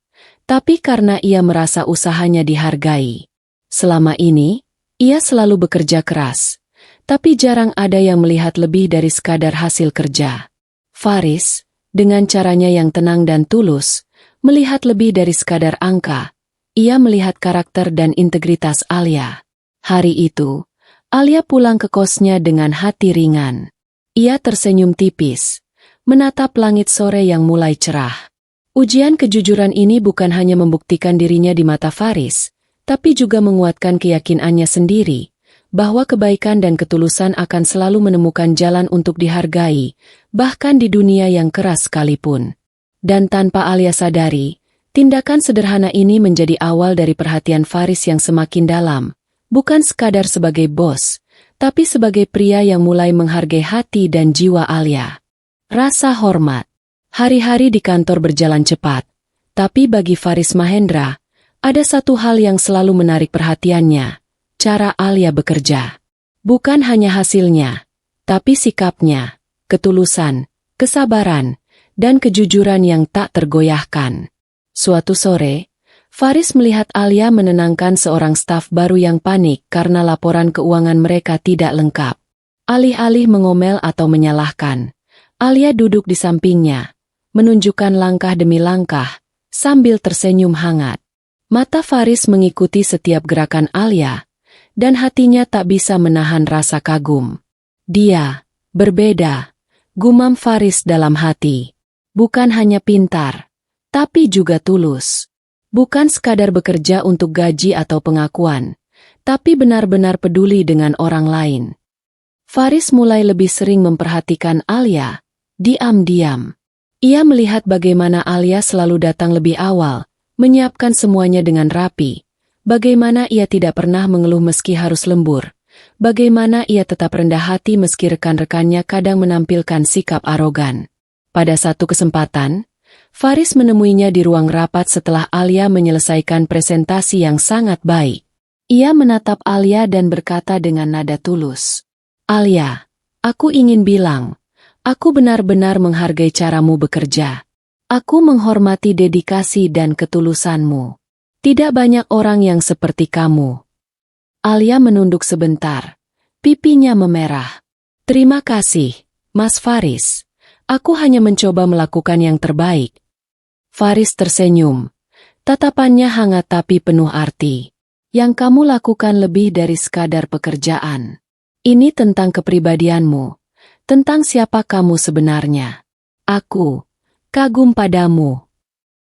tapi karena ia merasa usahanya dihargai. Selama ini, ia selalu bekerja keras, tapi jarang ada yang melihat lebih dari sekadar hasil kerja. Faris, dengan caranya yang tenang dan tulus, melihat lebih dari sekadar angka. Ia melihat karakter dan integritas Alia. Hari itu, Alia pulang ke kosnya dengan hati ringan. Ia tersenyum tipis, menatap langit sore yang mulai cerah. Ujian kejujuran ini bukan hanya membuktikan dirinya di mata Faris, tapi juga menguatkan keyakinannya sendiri, bahwa kebaikan dan ketulusan akan selalu menemukan jalan untuk dihargai, bahkan di dunia yang keras sekalipun. Dan tanpa Alia sadari, tindakan sederhana ini menjadi awal dari perhatian Faris yang semakin dalam. Bukan sekadar sebagai bos, tapi sebagai pria yang mulai menghargai hati dan jiwa Alia. Rasa hormat. Hari-hari di kantor berjalan cepat, tapi bagi Faris Mahendra, ada satu hal yang selalu menarik perhatiannya, cara Alia bekerja. Bukan hanya hasilnya, tapi sikapnya, ketulusan, kesabaran, dan kejujuran yang tak tergoyahkan. Suatu sore, Faris melihat Alia menenangkan seorang staf baru yang panik karena laporan keuangan mereka tidak lengkap. Alih-alih mengomel atau menyalahkan, Alia duduk di sampingnya, menunjukkan langkah demi langkah, sambil tersenyum hangat. Mata Faris mengikuti setiap gerakan Alia, dan hatinya tak bisa menahan rasa kagum. Dia berbeda, gumam Faris dalam hati. Bukan hanya pintar, tapi juga tulus. Bukan sekadar bekerja untuk gaji atau pengakuan, tapi benar-benar peduli dengan orang lain. Faris mulai lebih sering memperhatikan Alia, diam-diam. Ia melihat bagaimana Alia selalu datang lebih awal, menyiapkan semuanya dengan rapi, bagaimana ia tidak pernah mengeluh meski harus lembur, bagaimana ia tetap rendah hati meski rekan-rekannya kadang menampilkan sikap arogan. Pada satu kesempatan, Faris menemuinya di ruang rapat setelah Alia menyelesaikan presentasi yang sangat baik. Ia menatap Alia dan berkata dengan nada tulus, "Alia, aku ingin bilang, aku benar-benar menghargai caramu bekerja. Aku menghormati dedikasi dan ketulusanmu. Tidak banyak orang yang seperti kamu." Alia menunduk sebentar, pipinya memerah. "Terima kasih, Mas Faris. Aku hanya mencoba melakukan yang terbaik." Faris tersenyum. Tatapannya hangat tapi penuh arti. "Yang kamu lakukan lebih dari sekadar pekerjaan. Ini tentang kepribadianmu, tentang siapa kamu sebenarnya. Aku kagum padamu."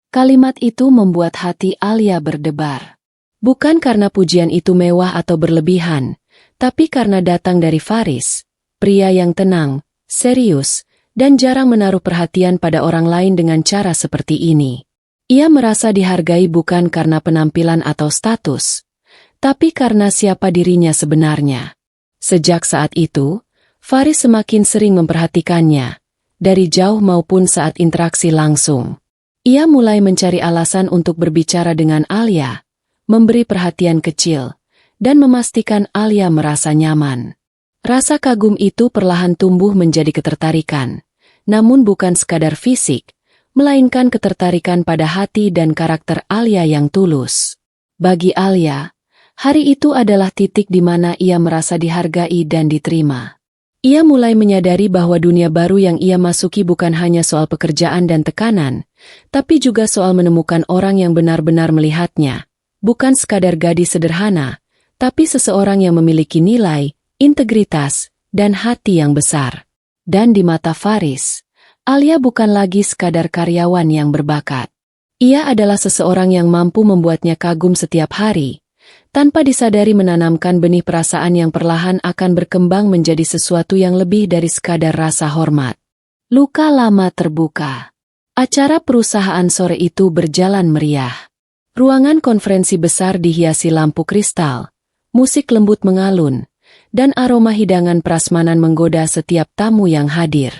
Kalimat itu membuat hati Alia berdebar. Bukan karena pujian itu mewah atau berlebihan, tapi karena datang dari Faris, pria yang tenang, serius, dan jarang menaruh perhatian pada orang lain dengan cara seperti ini. Ia merasa dihargai bukan karena penampilan atau status, tapi karena siapa dirinya sebenarnya. Sejak saat itu, Faris semakin sering memperhatikannya, dari jauh maupun saat interaksi langsung. Ia mulai mencari alasan untuk berbicara dengan Alia, memberi perhatian kecil, dan memastikan Alia merasa nyaman. Rasa kagum itu perlahan tumbuh menjadi ketertarikan, namun bukan sekadar fisik, melainkan ketertarikan pada hati dan karakter Alia yang tulus. Bagi Alia, hari itu adalah titik di mana ia merasa dihargai dan diterima. Ia mulai menyadari bahwa dunia baru yang ia masuki bukan hanya soal pekerjaan dan tekanan, tapi juga soal menemukan orang yang benar-benar melihatnya, bukan sekadar gadis sederhana, tapi seseorang yang memiliki nilai, integritas, dan hati yang besar. Dan di mata Faris, Alia bukan lagi sekadar karyawan yang berbakat. Ia adalah seseorang yang mampu membuatnya kagum setiap hari, tanpa disadari menanamkan benih perasaan yang perlahan akan berkembang menjadi sesuatu yang lebih dari sekadar rasa hormat. Luka lama terbuka. Acara perusahaan sore itu berjalan meriah. Ruangan konferensi besar dihiasi lampu kristal, musik lembut mengalun, dan aroma hidangan prasmanan menggoda setiap tamu yang hadir.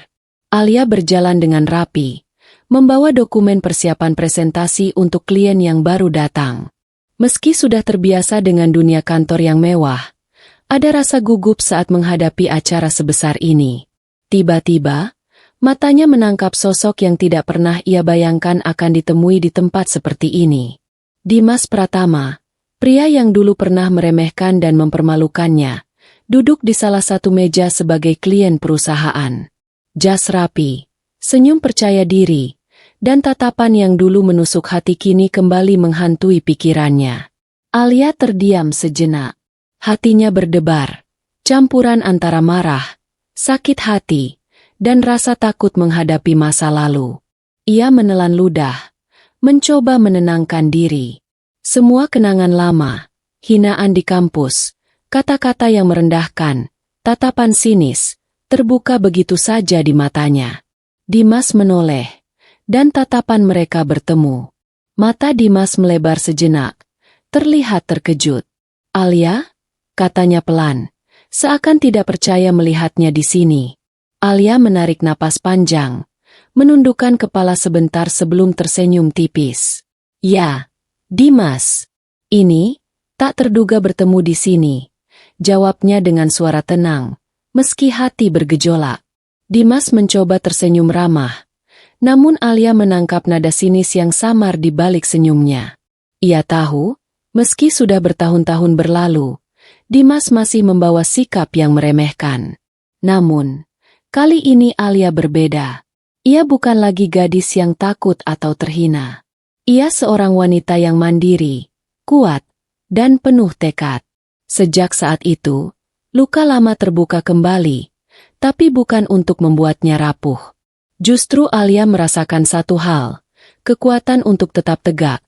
Alia berjalan dengan rapi, membawa dokumen persiapan presentasi untuk klien yang baru datang. Meski sudah terbiasa dengan dunia kantor yang mewah, ada rasa gugup saat menghadapi acara sebesar ini. Tiba-tiba, matanya menangkap sosok yang tidak pernah ia bayangkan akan ditemui di tempat seperti ini. Dimas Pratama, pria yang dulu pernah meremehkan dan mempermalukannya, duduk di salah satu meja sebagai klien perusahaan. Jas rapi, senyum percaya diri, dan tatapan yang dulu menusuk hati kini kembali menghantui pikirannya. Alia terdiam sejenak. Hatinya berdebar, campuran antara marah, sakit hati, dan rasa takut menghadapi masa lalu. Ia menelan ludah, mencoba menenangkan diri. Semua kenangan lama, hinaan di kampus, kata-kata yang merendahkan, tatapan sinis, terbuka begitu saja di matanya. Dimas menoleh, dan tatapan mereka bertemu. Mata Dimas melebar sejenak, terlihat terkejut. "Alia?" katanya pelan, seakan tidak percaya melihatnya di sini. Alia menarik napas panjang, menundukkan kepala sebentar sebelum tersenyum tipis. "Ya, Dimas. Ini, tak terduga bertemu di sini," jawabnya dengan suara tenang, meski hati bergejolak. Dimas mencoba tersenyum ramah, namun Alia menangkap nada sinis yang samar di balik senyumnya. Ia tahu, meski sudah bertahun-tahun berlalu, Dimas masih membawa sikap yang meremehkan. Namun, kali ini Alia berbeda. Ia bukan lagi gadis yang takut atau terhina. Ia seorang wanita yang mandiri, kuat, dan penuh tekad. Sejak saat itu, luka lama terbuka kembali, tapi bukan untuk membuatnya rapuh. Justru Alia merasakan satu hal, kekuatan untuk tetap tegak,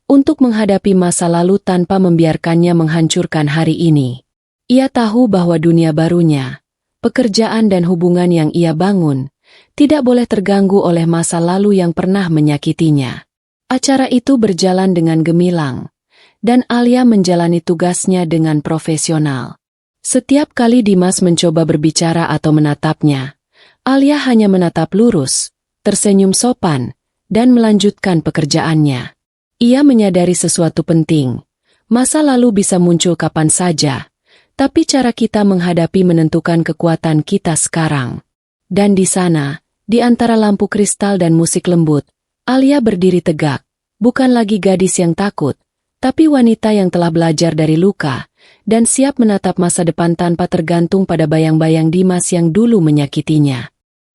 untuk menghadapi masa lalu tanpa membiarkannya menghancurkan hari ini. Ia tahu bahwa dunia barunya, pekerjaan dan hubungan yang ia bangun, tidak boleh terganggu oleh masa lalu yang pernah menyakitinya. Acara itu berjalan dengan gemilang, dan Alia menjalani tugasnya dengan profesional. Setiap kali Dimas mencoba berbicara atau menatapnya, Alia hanya menatap lurus, tersenyum sopan, dan melanjutkan pekerjaannya. Ia menyadari sesuatu penting. Masa lalu bisa muncul kapan saja, tapi cara kita menghadapi menentukan kekuatan kita sekarang. Dan di sana, di antara lampu kristal dan musik lembut, Alia berdiri tegak, bukan lagi gadis yang takut, tapi wanita yang telah belajar dari luka, dan siap menatap masa depan tanpa tergantung pada bayang-bayang Dimas yang dulu menyakitinya.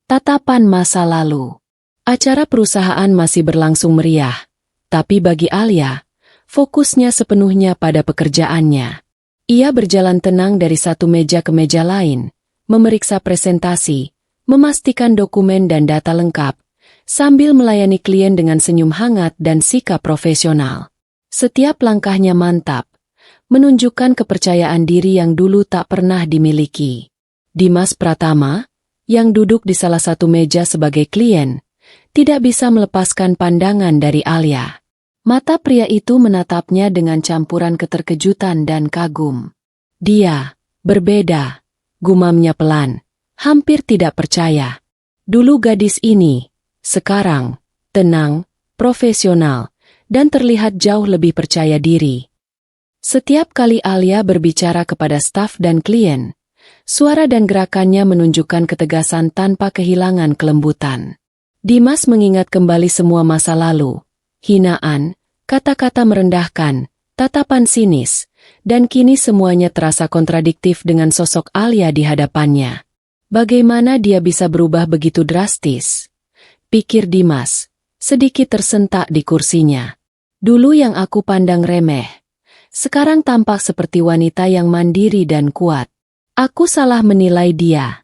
Tatapan masa lalu. Acara perusahaan masih berlangsung meriah, tapi bagi Alia, fokusnya sepenuhnya pada pekerjaannya. Ia berjalan tenang dari satu meja ke meja lain, memeriksa presentasi, memastikan dokumen dan data lengkap, sambil melayani klien dengan senyum hangat dan sikap profesional. Setiap langkahnya mantap, menunjukkan kepercayaan diri yang dulu tak pernah dimiliki. Dimas Pratama, yang duduk di salah satu meja sebagai klien, tidak bisa melepaskan pandangan dari Alia. Mata pria itu menatapnya dengan campuran keterkejutan dan kagum. "Dia berbeda," gumamnya pelan, hampir tidak percaya. Dulu gadis ini, sekarang tenang, profesional, dan terlihat jauh lebih percaya diri. Setiap kali Alia berbicara kepada staf dan klien, suara dan gerakannya menunjukkan ketegasan tanpa kehilangan kelembutan. Dimas mengingat kembali semua masa lalu, hinaan, kata-kata merendahkan, tatapan sinis, dan kini semuanya terasa kontradiktif dengan sosok Alia di hadapannya. Bagaimana dia bisa berubah begitu drastis? Pikir Dimas, sedikit tersentak di kursinya. Dulu yang aku pandang remeh, sekarang tampak seperti wanita yang mandiri dan kuat. Aku salah menilai dia.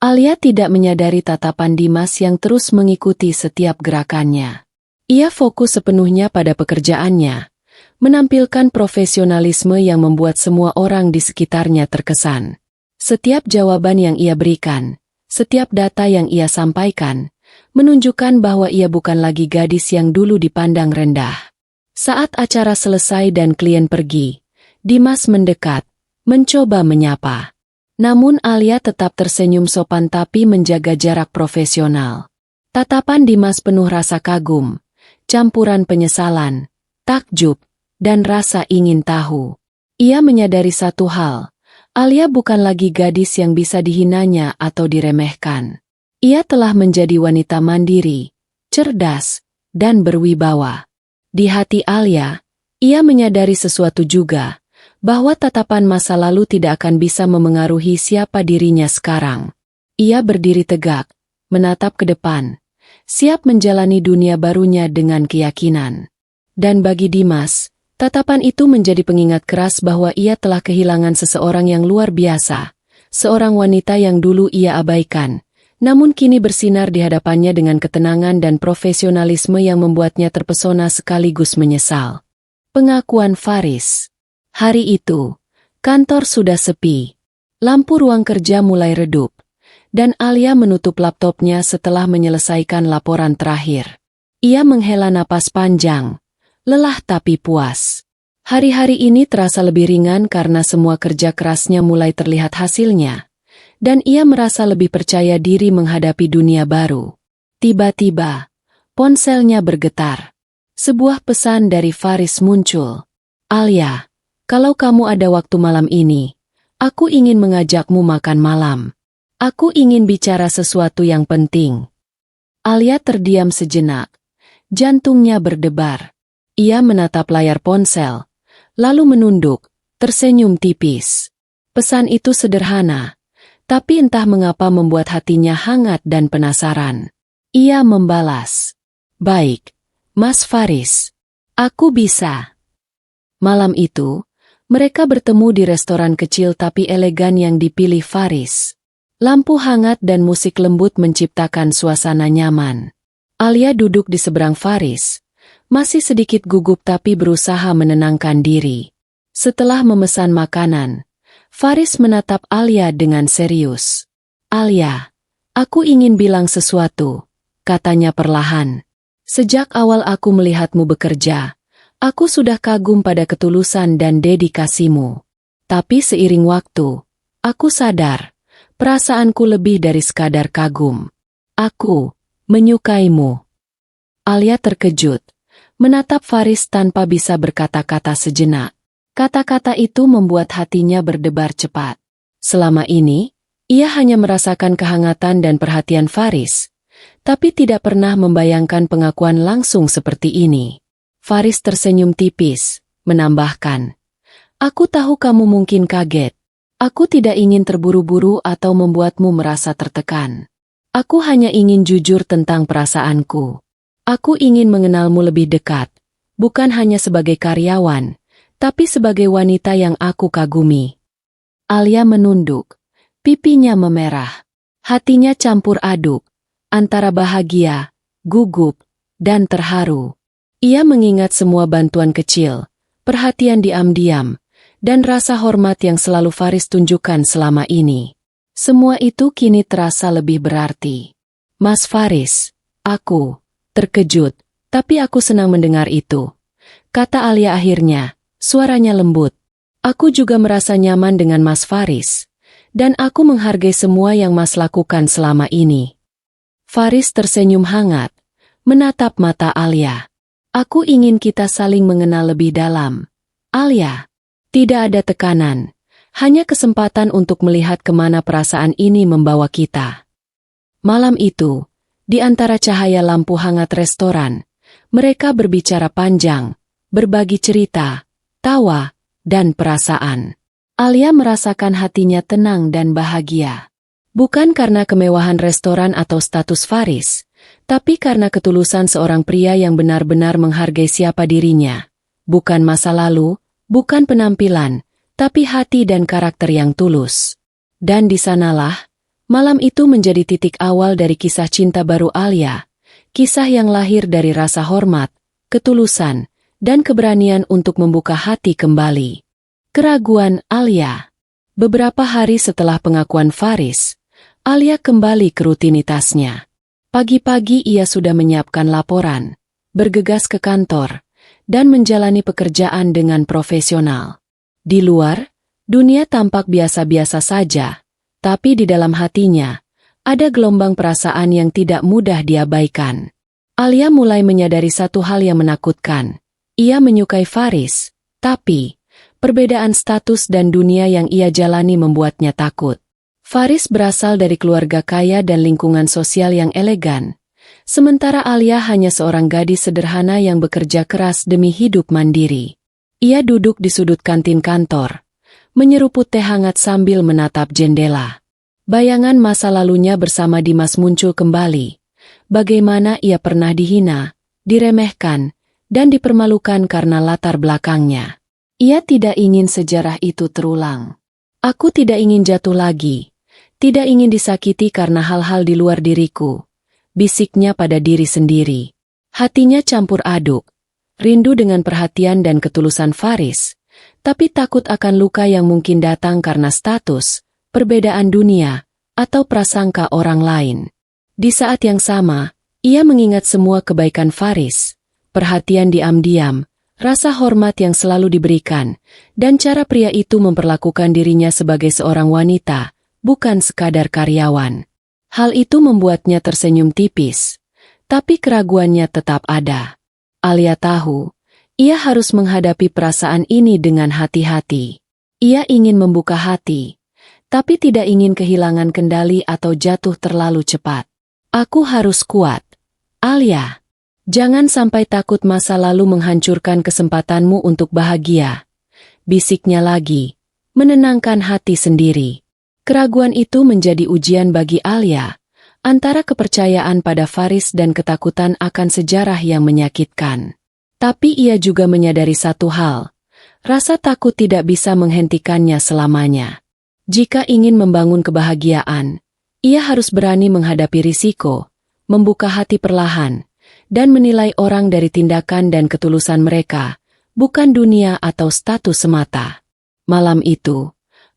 Alia tidak menyadari tatapan Dimas yang terus mengikuti setiap gerakannya. Ia fokus sepenuhnya pada pekerjaannya, menampilkan profesionalisme yang membuat semua orang di sekitarnya terkesan. Setiap jawaban yang ia berikan, setiap data yang ia sampaikan, menunjukkan bahwa ia bukan lagi gadis yang dulu dipandang rendah. Saat acara selesai dan klien pergi, Dimas mendekat, mencoba menyapa. Namun Alia tetap tersenyum sopan tapi menjaga jarak profesional. Tatapan Dimas penuh rasa kagum, campuran penyesalan, takjub, dan rasa ingin tahu. Ia menyadari satu hal, Alia bukan lagi gadis yang bisa dihinanya atau diremehkan. Ia telah menjadi wanita mandiri, cerdas, dan berwibawa. Di hati Alia, ia menyadari sesuatu juga, bahwa tatapan masa lalu tidak akan bisa memengaruhi siapa dirinya sekarang. Ia berdiri tegak, menatap ke depan, siap menjalani dunia barunya dengan keyakinan. Dan bagi Dimas, tatapan itu menjadi pengingat keras bahwa ia telah kehilangan seseorang yang luar biasa, seorang wanita yang dulu ia abaikan, namun kini bersinar di hadapannya dengan ketenangan dan profesionalisme yang membuatnya terpesona sekaligus menyesal. Pengakuan Faris. Hari itu, kantor sudah sepi. Lampu ruang kerja mulai redup, dan Alia menutup laptopnya setelah menyelesaikan laporan terakhir. Ia menghela napas panjang, lelah tapi puas. Hari-hari ini terasa lebih ringan karena semua kerja kerasnya mulai terlihat hasilnya, dan ia merasa lebih percaya diri menghadapi dunia baru. Tiba-tiba, ponselnya bergetar. Sebuah pesan dari Faris muncul. Alia, kalau kamu ada waktu malam ini, aku ingin mengajakmu makan malam. Aku ingin bicara sesuatu yang penting. Alia terdiam sejenak. Jantungnya berdebar. Ia menatap layar ponsel, lalu menunduk, tersenyum tipis. Pesan itu sederhana, tapi entah mengapa membuat hatinya hangat dan penasaran. Ia membalas, "Baik, Mas Faris, aku bisa." Malam itu, mereka bertemu di restoran kecil tapi elegan yang dipilih Faris. Lampu hangat dan musik lembut menciptakan suasana nyaman. Alia duduk di seberang Faris, masih sedikit gugup tapi berusaha menenangkan diri. Setelah memesan makanan, Faris menatap Alia dengan serius. "Alia, aku ingin bilang sesuatu," katanya perlahan. "Sejak awal aku melihatmu bekerja, aku sudah kagum pada ketulusan dan dedikasimu. Tapi seiring waktu, aku sadar, perasaanku lebih dari sekadar kagum. Aku menyukaimu." Alia terkejut, menatap Faris tanpa bisa berkata-kata sejenak. Kata-kata itu membuat hatinya berdebar cepat. Selama ini, ia hanya merasakan kehangatan dan perhatian Faris, tapi tidak pernah membayangkan pengakuan langsung seperti ini. Faris tersenyum tipis, menambahkan, "Aku tahu kamu mungkin kaget. Aku tidak ingin terburu-buru atau membuatmu merasa tertekan. Aku hanya ingin jujur tentang perasaanku. Aku ingin mengenalmu lebih dekat, bukan hanya sebagai karyawan, tapi sebagai wanita yang aku kagumi." Alia menunduk, pipinya memerah. Hatinya campur aduk, antara bahagia, gugup, dan terharu. Ia mengingat semua bantuan kecil, perhatian diam-diam, dan rasa hormat yang selalu Faris tunjukkan selama ini. Semua itu kini terasa lebih berarti. "Mas Faris, aku terkejut, tapi aku senang mendengar itu," kata Alia akhirnya, suaranya lembut. "Aku juga merasa nyaman dengan Mas Faris, dan aku menghargai semua yang Mas lakukan selama ini." Faris tersenyum hangat, menatap mata Alia. "Aku ingin kita saling mengenal lebih dalam, Alia." Tidak ada tekanan, hanya kesempatan untuk melihat kemana perasaan ini membawa kita. Malam itu, di antara cahaya lampu hangat restoran, mereka berbicara panjang, berbagi cerita, tawa, dan perasaan. Alia merasakan hatinya tenang dan bahagia. Bukan karena kemewahan restoran atau status Faris, tapi karena ketulusan seorang pria yang benar-benar menghargai siapa dirinya. Bukan masa lalu, bukan penampilan, tapi hati dan karakter yang tulus. Dan di sanalah, malam itu menjadi titik awal dari kisah cinta baru Alia, kisah yang lahir dari rasa hormat, ketulusan, dan keberanian untuk membuka hati kembali. Keraguan Alia. Beberapa hari setelah pengakuan Faris, Alia kembali ke rutinitasnya. Pagi-pagi ia sudah menyiapkan laporan, bergegas ke kantor, dan menjalani pekerjaan dengan profesional. Di luar, dunia tampak biasa-biasa saja, tapi di dalam hatinya, ada gelombang perasaan yang tidak mudah diabaikan. Alia mulai menyadari satu hal yang menakutkan. Ia menyukai Faris, tapi perbedaan status dan dunia yang ia jalani membuatnya takut. Faris berasal dari keluarga kaya dan lingkungan sosial yang elegan, sementara Alia hanya seorang gadis sederhana yang bekerja keras demi hidup mandiri. Ia duduk di sudut kantin kantor, menyeruput teh hangat sambil menatap jendela. Bayangan masa lalunya bersama Dimas muncul kembali. Bagaimana ia pernah dihina, diremehkan, dan dipermalukan karena latar belakangnya. Ia tidak ingin sejarah itu terulang. Aku tidak ingin jatuh lagi. Tidak ingin disakiti karena hal-hal di luar diriku. Bisiknya pada diri sendiri. Hatinya campur aduk. Rindu dengan perhatian dan ketulusan Faris, tapi takut akan luka yang mungkin datang karena status, perbedaan dunia, atau prasangka orang lain. Di saat yang sama, ia mengingat semua kebaikan Faris, perhatian diam-diam, rasa hormat yang selalu diberikan, dan cara pria itu memperlakukan dirinya sebagai seorang wanita, bukan sekadar karyawan. Hal itu membuatnya tersenyum tipis, tapi keraguannya tetap ada. Alia tahu, ia harus menghadapi perasaan ini dengan hati-hati. Ia ingin membuka hati, tapi tidak ingin kehilangan kendali atau jatuh terlalu cepat. Aku harus kuat. Alia, jangan sampai takut masa lalu menghancurkan kesempatanmu untuk bahagia. Bisiknya lagi, menenangkan hati sendiri. Keraguan itu menjadi ujian bagi Alia, antara kepercayaan pada Faris dan ketakutan akan sejarah yang menyakitkan. Tapi ia juga menyadari satu hal, rasa takut tidak bisa menghentikannya selamanya. Jika ingin membangun kebahagiaan, ia harus berani menghadapi risiko, membuka hati perlahan, dan menilai orang dari tindakan dan ketulusan mereka, bukan dunia atau status semata. Malam itu,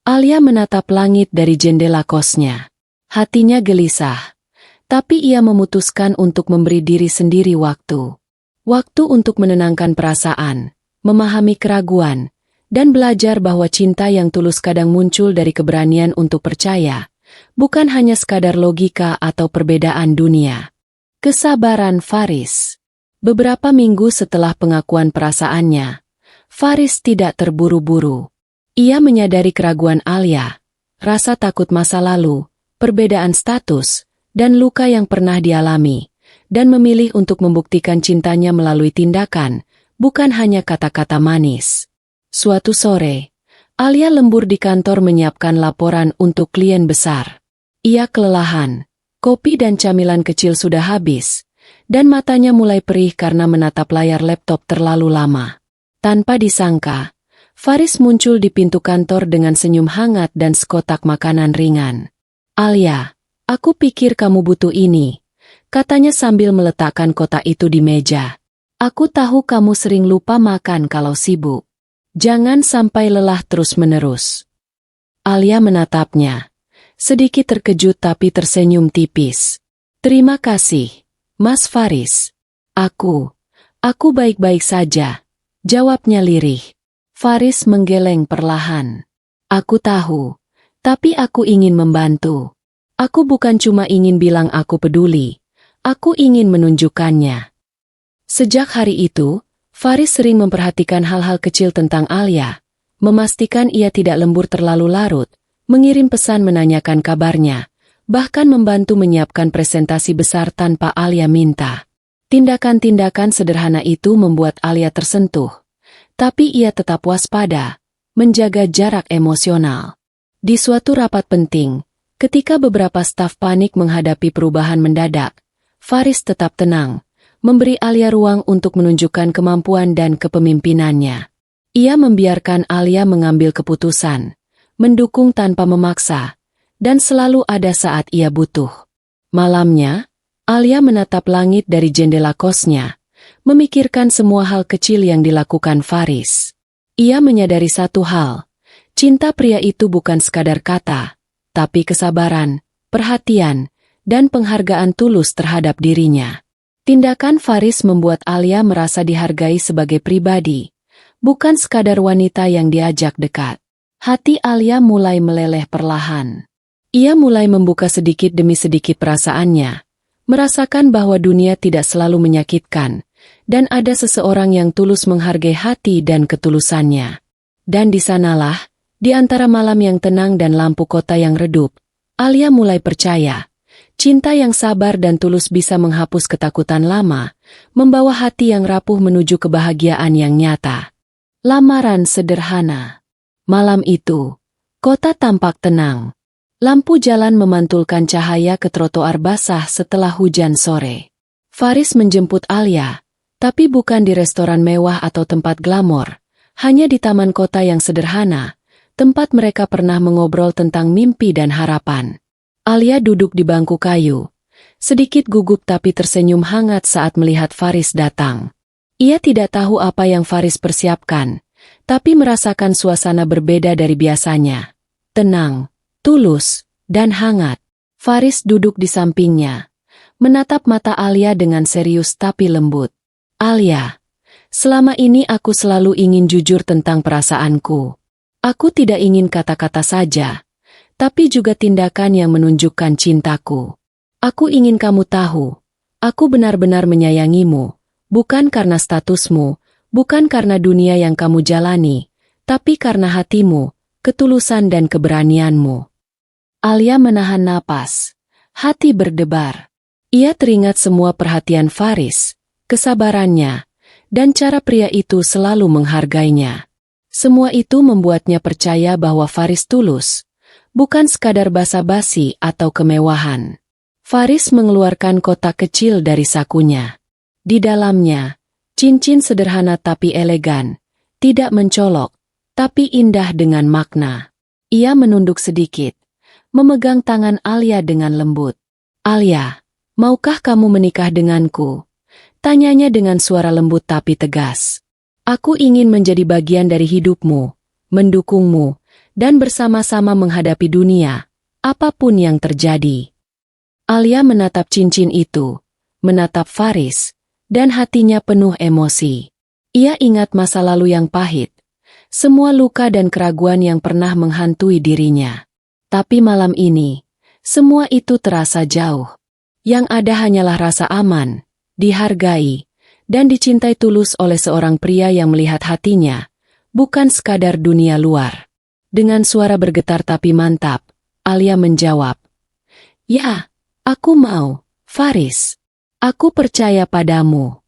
Alia menatap langit dari jendela kosnya. Hatinya gelisah. Tapi ia memutuskan untuk memberi diri sendiri waktu. Waktu untuk menenangkan perasaan, memahami keraguan, dan belajar bahwa cinta yang tulus kadang muncul dari keberanian untuk percaya, bukan hanya sekadar logika atau perbedaan dunia. Kesabaran Faris. Beberapa minggu setelah pengakuan perasaannya, Faris tidak terburu-buru. Ia menyadari keraguan Alia, rasa takut masa lalu, perbedaan status, dan luka yang pernah dialami, dan memilih untuk membuktikan cintanya melalui tindakan, bukan hanya kata-kata manis. Suatu sore, Alia lembur di kantor menyiapkan laporan untuk klien besar. Ia kelelahan, kopi dan camilan kecil sudah habis, dan matanya mulai perih karena menatap layar laptop terlalu lama. Tanpa disangka, Faris muncul di pintu kantor dengan senyum hangat dan sekotak makanan ringan. Alia, aku pikir kamu butuh ini, katanya sambil meletakkan kotak itu di meja. Aku tahu kamu sering lupa makan kalau sibuk. Jangan sampai lelah terus-menerus. Alia menatapnya, sedikit terkejut tapi tersenyum tipis. Terima kasih, Mas Faris. Aku baik-baik saja, jawabnya lirih. Faris menggeleng perlahan. Aku tahu, tapi aku ingin membantu. Aku bukan cuma ingin bilang aku peduli, aku ingin menunjukkannya. Sejak hari itu, Faris sering memperhatikan hal-hal kecil tentang Alia, memastikan ia tidak lembur terlalu larut, mengirim pesan menanyakan kabarnya, bahkan membantu menyiapkan presentasi besar tanpa Alia minta. Tindakan-tindakan sederhana itu membuat Alia tersentuh, tapi ia tetap waspada, menjaga jarak emosional. Di suatu rapat penting, ketika beberapa staf panik menghadapi perubahan mendadak, Faris tetap tenang, memberi Alia ruang untuk menunjukkan kemampuan dan kepemimpinannya. Ia membiarkan Alia mengambil keputusan, mendukung tanpa memaksa, dan selalu ada saat ia butuh. Malamnya, Alia menatap langit dari jendela kosnya, memikirkan semua hal kecil yang dilakukan Faris. Ia menyadari satu hal, cinta pria itu bukan sekadar kata, tapi kesabaran, perhatian, dan penghargaan tulus terhadap dirinya. Tindakan Faris membuat Alia merasa dihargai sebagai pribadi, bukan sekadar wanita yang diajak dekat. Hati Alia mulai meleleh perlahan. Ia mulai membuka sedikit demi sedikit perasaannya, merasakan bahwa dunia tidak selalu menyakitkan, dan ada seseorang yang tulus menghargai hati dan ketulusannya. Dan di sanalah, di antara malam yang tenang dan lampu kota yang redup, Alia mulai percaya, cinta yang sabar dan tulus bisa menghapus ketakutan lama, membawa hati yang rapuh menuju kebahagiaan yang nyata. Lamaran sederhana. Malam itu, kota tampak tenang. Lampu jalan memantulkan cahaya ke trotoar basah setelah hujan sore. Faris menjemput Alia, tapi bukan di restoran mewah atau tempat glamor, hanya di taman kota yang sederhana, tempat mereka pernah mengobrol tentang mimpi dan harapan. Alia duduk di bangku kayu, sedikit gugup tapi tersenyum hangat saat melihat Faris datang. Ia tidak tahu apa yang Faris persiapkan, tapi merasakan suasana berbeda dari biasanya. Tenang, tulus, dan hangat. Faris duduk di sampingnya, menatap mata Alia dengan serius tapi lembut. Alia, selama ini aku selalu ingin jujur tentang perasaanku. Aku tidak ingin kata-kata saja, tapi juga tindakan yang menunjukkan cintaku. Aku ingin kamu tahu, aku benar-benar menyayangimu, bukan karena statusmu, bukan karena dunia yang kamu jalani, tapi karena hatimu, ketulusan dan keberanianmu. Alia menahan napas. Hati berdebar. Ia teringat semua perhatian Faris, kesabarannya, dan cara pria itu selalu menghargainya. Semua itu membuatnya percaya bahwa Faris tulus, bukan sekadar basa-basi atau kemewahan. Faris mengeluarkan kotak kecil dari sakunya. Di dalamnya, cincin sederhana tapi elegan, tidak mencolok, tapi indah dengan makna. Ia menunduk sedikit, memegang tangan Alia dengan lembut. Alia, maukah kamu menikah denganku? Tanyanya dengan suara lembut tapi tegas. Aku ingin menjadi bagian dari hidupmu, mendukungmu, dan bersama-sama menghadapi dunia, apapun yang terjadi. Alia menatap cincin itu, menatap Faris, dan hatinya penuh emosi. Ia ingat masa lalu yang pahit, semua luka dan keraguan yang pernah menghantui dirinya. Tapi malam ini, semua itu terasa jauh. Yang ada hanyalah rasa aman, dihargai, dan dicintai tulus oleh seorang pria yang melihat hatinya, bukan sekadar dunia luar. Dengan suara bergetar tapi mantap, Alia menjawab, "Ya, aku mau, Faris. Aku percaya padamu."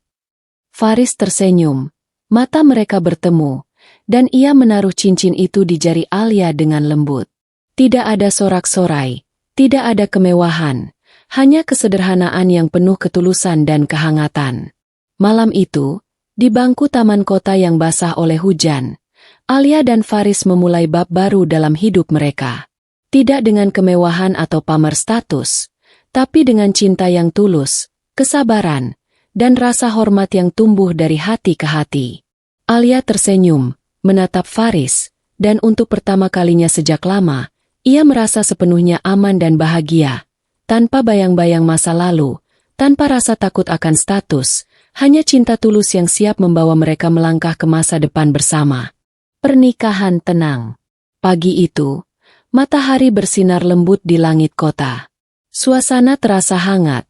Faris tersenyum, mata mereka bertemu, dan ia menaruh cincin itu di jari Alia dengan lembut. Tidak ada sorak-sorai, tidak ada kemewahan, hanya kesederhanaan yang penuh ketulusan dan kehangatan. Malam itu, di bangku taman kota yang basah oleh hujan, Alia dan Faris memulai bab baru dalam hidup mereka. Tidak dengan kemewahan atau pamer status, tapi dengan cinta yang tulus, kesabaran, dan rasa hormat yang tumbuh dari hati ke hati. Alia tersenyum, menatap Faris, dan untuk pertama kalinya sejak lama, ia merasa sepenuhnya aman dan bahagia, tanpa bayang-bayang masa lalu, tanpa rasa takut akan status, hanya cinta tulus yang siap membawa mereka melangkah ke masa depan bersama. Pernikahan tenang. Pagi itu, matahari bersinar lembut di langit kota. Suasana terasa hangat,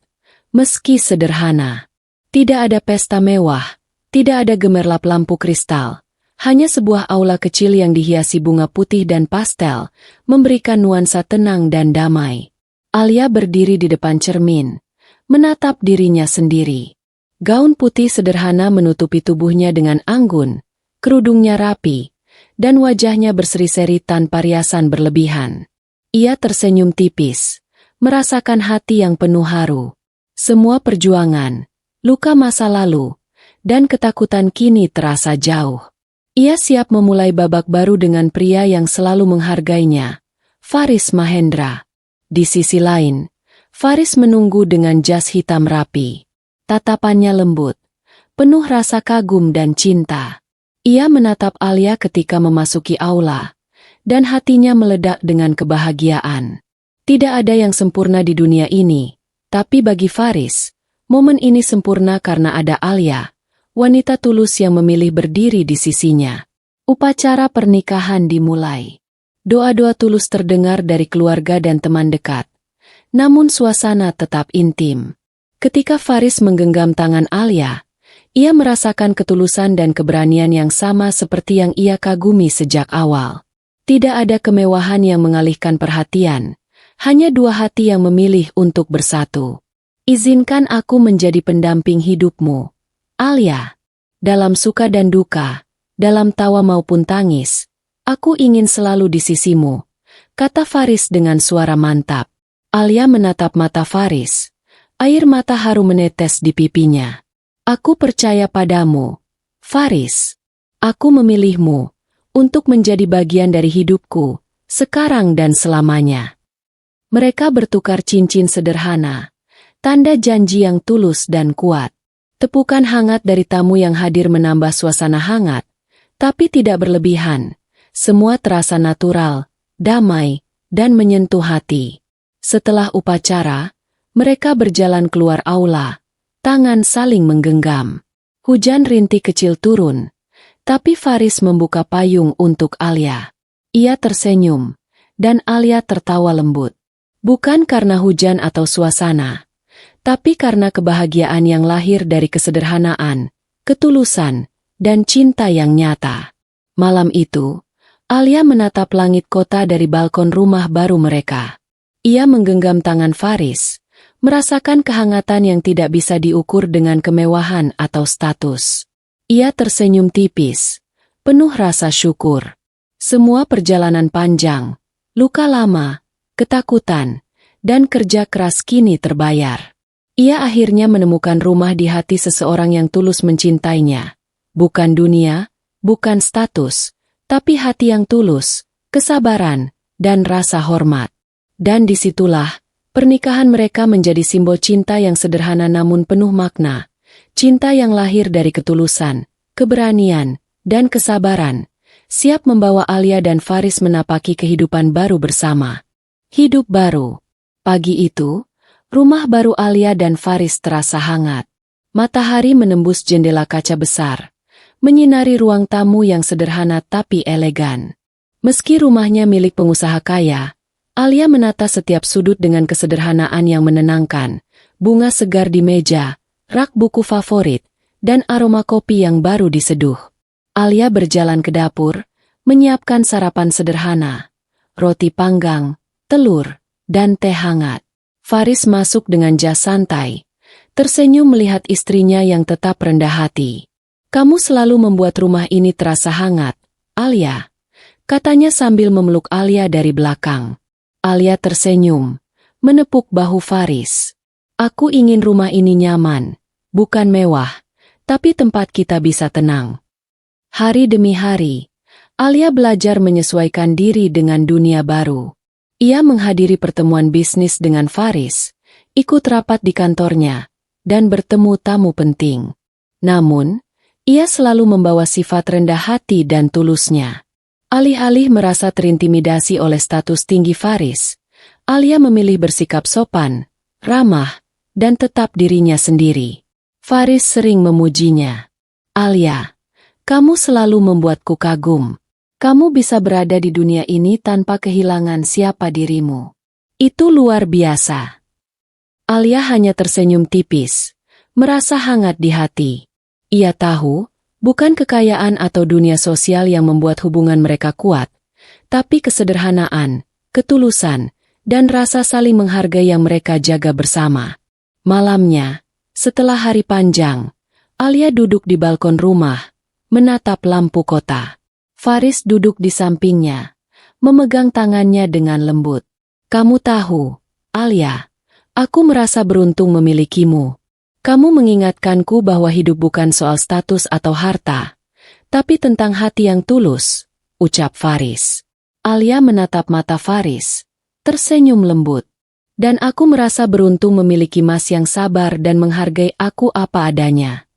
meski sederhana. Tidak ada pesta mewah, tidak ada gemerlap lampu kristal. Hanya sebuah aula kecil yang dihiasi bunga putih dan pastel, memberikan nuansa tenang dan damai. Alia berdiri di depan cermin, menatap dirinya sendiri. Gaun putih sederhana menutupi tubuhnya dengan anggun, kerudungnya rapi, dan wajahnya berseri-seri tanpa riasan berlebihan. Ia tersenyum tipis, merasakan hati yang penuh haru. Semua perjuangan, luka masa lalu, dan ketakutan kini terasa jauh. Ia siap memulai babak baru dengan pria yang selalu menghargainya, Faris Mahendra. Di sisi lain, Faris menunggu dengan jas hitam rapi. Tatapannya lembut, penuh rasa kagum dan cinta. Ia menatap Alia ketika memasuki aula, dan hatinya meledak dengan kebahagiaan. Tidak ada yang sempurna di dunia ini, tapi bagi Faris, momen ini sempurna karena ada Alia, wanita tulus yang memilih berdiri di sisinya. Upacara pernikahan dimulai. Doa-doa tulus terdengar dari keluarga dan teman dekat. Namun suasana tetap intim. Ketika Faris menggenggam tangan Alia, ia merasakan ketulusan dan keberanian yang sama seperti yang ia kagumi sejak awal. Tidak ada kemewahan yang mengalihkan perhatian, hanya dua hati yang memilih untuk bersatu. Izinkan aku menjadi pendamping hidupmu, Alia. Dalam suka dan duka, dalam tawa maupun tangis, aku ingin selalu di sisimu, kata Faris dengan suara mantap. Alia menatap mata Faris. Air mata haru menetes di pipinya. Aku percaya padamu, Faris. Aku memilihmu untuk menjadi bagian dari hidupku, sekarang dan selamanya. Mereka bertukar cincin sederhana, tanda janji yang tulus dan kuat. Tepukan hangat dari tamu yang hadir menambah suasana hangat, tapi tidak berlebihan. Semua terasa natural, damai, dan menyentuh hati. Setelah upacara, mereka berjalan keluar aula, tangan saling menggenggam. Hujan rintik kecil turun, tapi Faris membuka payung untuk Alia. Ia tersenyum, dan Alia tertawa lembut. Bukan karena hujan atau suasana, tapi karena kebahagiaan yang lahir dari kesederhanaan, ketulusan, dan cinta yang nyata. Malam itu, Alia menatap langit kota dari balkon rumah baru mereka. Ia menggenggam tangan Faris, merasakan kehangatan yang tidak bisa diukur dengan kemewahan atau status. Ia tersenyum tipis, penuh rasa syukur. Semua perjalanan panjang, luka lama, ketakutan, dan kerja keras kini terbayar. Ia akhirnya menemukan rumah di hati seseorang yang tulus mencintainya. Bukan dunia, bukan status, tapi hati yang tulus, kesabaran, dan rasa hormat. Dan disitulah, pernikahan mereka menjadi simbol cinta yang sederhana namun penuh makna. Cinta yang lahir dari ketulusan, keberanian, dan kesabaran, siap membawa Alia dan Faris menapaki kehidupan baru bersama. Hidup baru. Pagi itu, rumah baru Alia dan Faris terasa hangat. Matahari menembus jendela kaca besar, menyinari ruang tamu yang sederhana tapi elegan. Meski rumahnya milik pengusaha kaya, Alia menata setiap sudut dengan kesederhanaan yang menenangkan, bunga segar di meja, rak buku favorit, dan aroma kopi yang baru diseduh. Alia berjalan ke dapur, menyiapkan sarapan sederhana, roti panggang, telur, dan teh hangat. Faris masuk dengan jas santai, tersenyum melihat istrinya yang tetap rendah hati. Kamu selalu membuat rumah ini terasa hangat, Alia, katanya sambil memeluk Alia dari belakang. Alia tersenyum, menepuk bahu Faris. Aku ingin rumah ini nyaman, bukan mewah, tapi tempat kita bisa tenang. Hari demi hari, Alia belajar menyesuaikan diri dengan dunia baru. Ia menghadiri pertemuan bisnis dengan Faris, ikut rapat di kantornya, dan bertemu tamu penting. Namun, ia selalu membawa sifat rendah hati dan tulusnya. Alih-alih merasa terintimidasi oleh status tinggi Faris, Alia memilih bersikap sopan, ramah, dan tetap dirinya sendiri. Faris sering memujinya. Alia, kamu selalu membuatku kagum. Kamu bisa berada di dunia ini tanpa kehilangan siapa dirimu. Itu luar biasa. Alia hanya tersenyum tipis, merasa hangat di hati. Ia tahu, bukan kekayaan atau dunia sosial yang membuat hubungan mereka kuat, tapi kesederhanaan, ketulusan, dan rasa saling menghargai yang mereka jaga bersama. Malamnya, setelah hari panjang, Alia duduk di balkon rumah, menatap lampu kota. Faris duduk di sampingnya, memegang tangannya dengan lembut. Kamu tahu, Alia, aku merasa beruntung memilikimu. Kamu mengingatkanku bahwa hidup bukan soal status atau harta, tapi tentang hati yang tulus, ucap Faris. Alia menatap mata Faris, tersenyum lembut. Dan aku merasa beruntung memiliki Mas yang sabar dan menghargai aku apa adanya.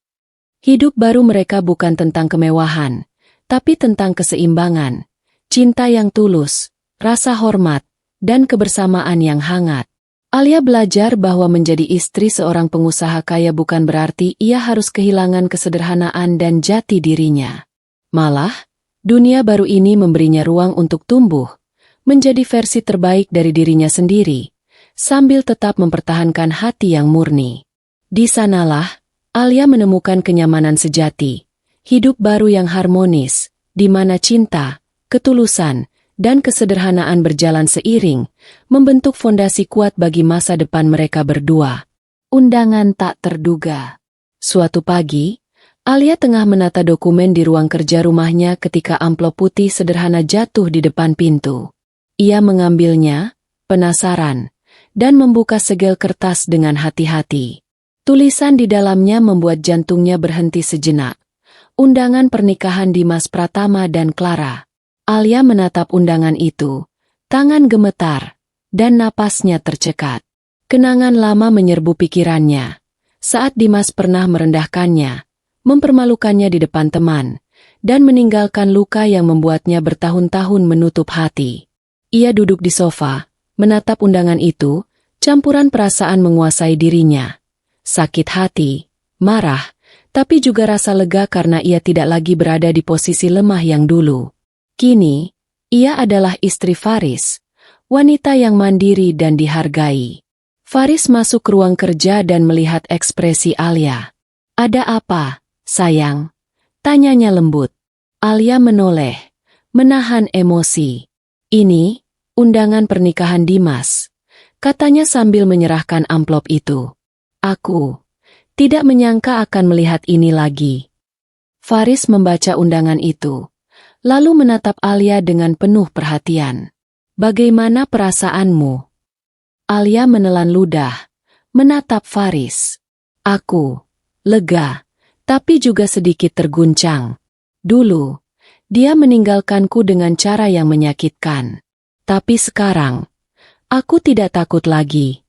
Hidup baru mereka bukan tentang kemewahan, tapi tentang keseimbangan, cinta yang tulus, rasa hormat, dan kebersamaan yang hangat. Alia belajar bahwa menjadi istri seorang pengusaha kaya bukan berarti ia harus kehilangan kesederhanaan dan jati dirinya. Malah, dunia baru ini memberinya ruang untuk tumbuh, menjadi versi terbaik dari dirinya sendiri, sambil tetap mempertahankan hati yang murni. Di sanalah, Alia menemukan kenyamanan sejati, hidup baru yang harmonis, di mana cinta, ketulusan, dan kesederhanaan berjalan seiring, membentuk fondasi kuat bagi masa depan mereka berdua. Undangan tak terduga. Suatu pagi, Alia tengah menata dokumen di ruang kerja rumahnya ketika amplop putih sederhana jatuh di depan pintu. Ia mengambilnya, penasaran, dan membuka segel kertas dengan hati-hati. Tulisan di dalamnya membuat jantungnya berhenti sejenak. Undangan pernikahan Dimas Pratama dan Clara. Alia menatap undangan itu, tangan gemetar, dan napasnya tercekat. Kenangan lama menyerbu pikirannya. Saat Dimas pernah merendahkannya, mempermalukannya di depan teman, dan meninggalkan luka yang membuatnya bertahun-tahun menutup hati. Ia duduk di sofa, menatap undangan itu, campuran perasaan menguasai dirinya. Sakit hati, marah, tapi juga rasa lega karena ia tidak lagi berada di posisi lemah yang dulu. Kini, ia adalah istri Faris, wanita yang mandiri dan dihargai. Faris masuk ke ruang kerja dan melihat ekspresi Alia. "Ada apa, sayang?" tanyanya lembut. Alia menoleh, menahan emosi. "Ini, undangan pernikahan Dimas," katanya sambil menyerahkan amplop itu. "Aku tidak menyangka akan melihat ini lagi." Faris membaca undangan itu, lalu menatap Alia dengan penuh perhatian. "Bagaimana perasaanmu?" Alia menelan ludah, menatap Faris. "Aku lega, tapi juga sedikit terguncang. Dulu, dia meninggalkanku dengan cara yang menyakitkan. Tapi sekarang, aku tidak takut lagi."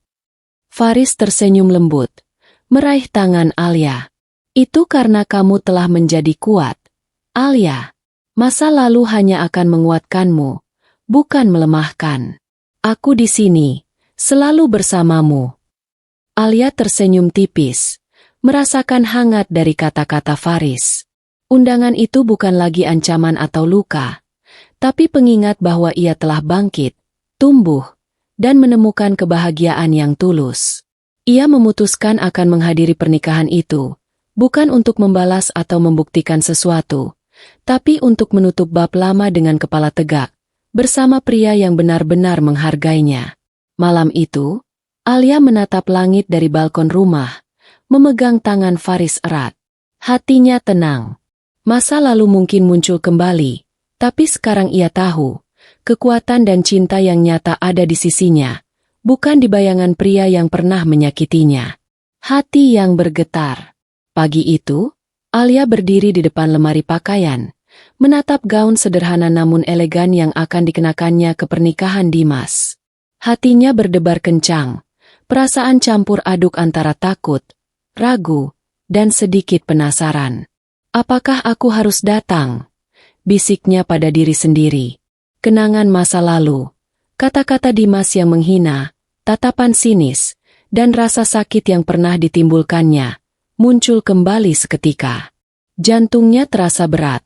Faris tersenyum lembut, meraih tangan Alia. "Itu karena kamu telah menjadi kuat, Alia. Masa lalu hanya akan menguatkanmu, bukan melemahkan. Aku di sini, selalu bersamamu." Alia tersenyum tipis, merasakan hangat dari kata-kata Faris. Undangan itu bukan lagi ancaman atau luka, tapi pengingat bahwa ia telah bangkit, tumbuh, dan menemukan kebahagiaan yang tulus. Ia memutuskan akan menghadiri pernikahan itu, bukan untuk membalas atau membuktikan sesuatu, tapi untuk menutup bab lama dengan kepala tegak, bersama pria yang benar-benar menghargainya. Malam itu, Alia menatap langit dari balkon rumah, memegang tangan Faris erat. Hatinya tenang. Masa lalu mungkin muncul kembali, tapi sekarang ia tahu, kekuatan dan cinta yang nyata ada di sisinya, bukan di bayangan pria yang pernah menyakitinya. Hati yang bergetar. Pagi itu, Alia berdiri di depan lemari pakaian, menatap gaun sederhana namun elegan yang akan dikenakannya ke pernikahan Dimas. Hatinya berdebar kencang, perasaan campur aduk antara takut, ragu, dan sedikit penasaran. "Apakah aku harus datang?" bisiknya pada diri sendiri. Kenangan masa lalu, kata-kata Dimas yang menghina, tatapan sinis, dan rasa sakit yang pernah ditimbulkannya, muncul kembali seketika. Jantungnya terasa berat,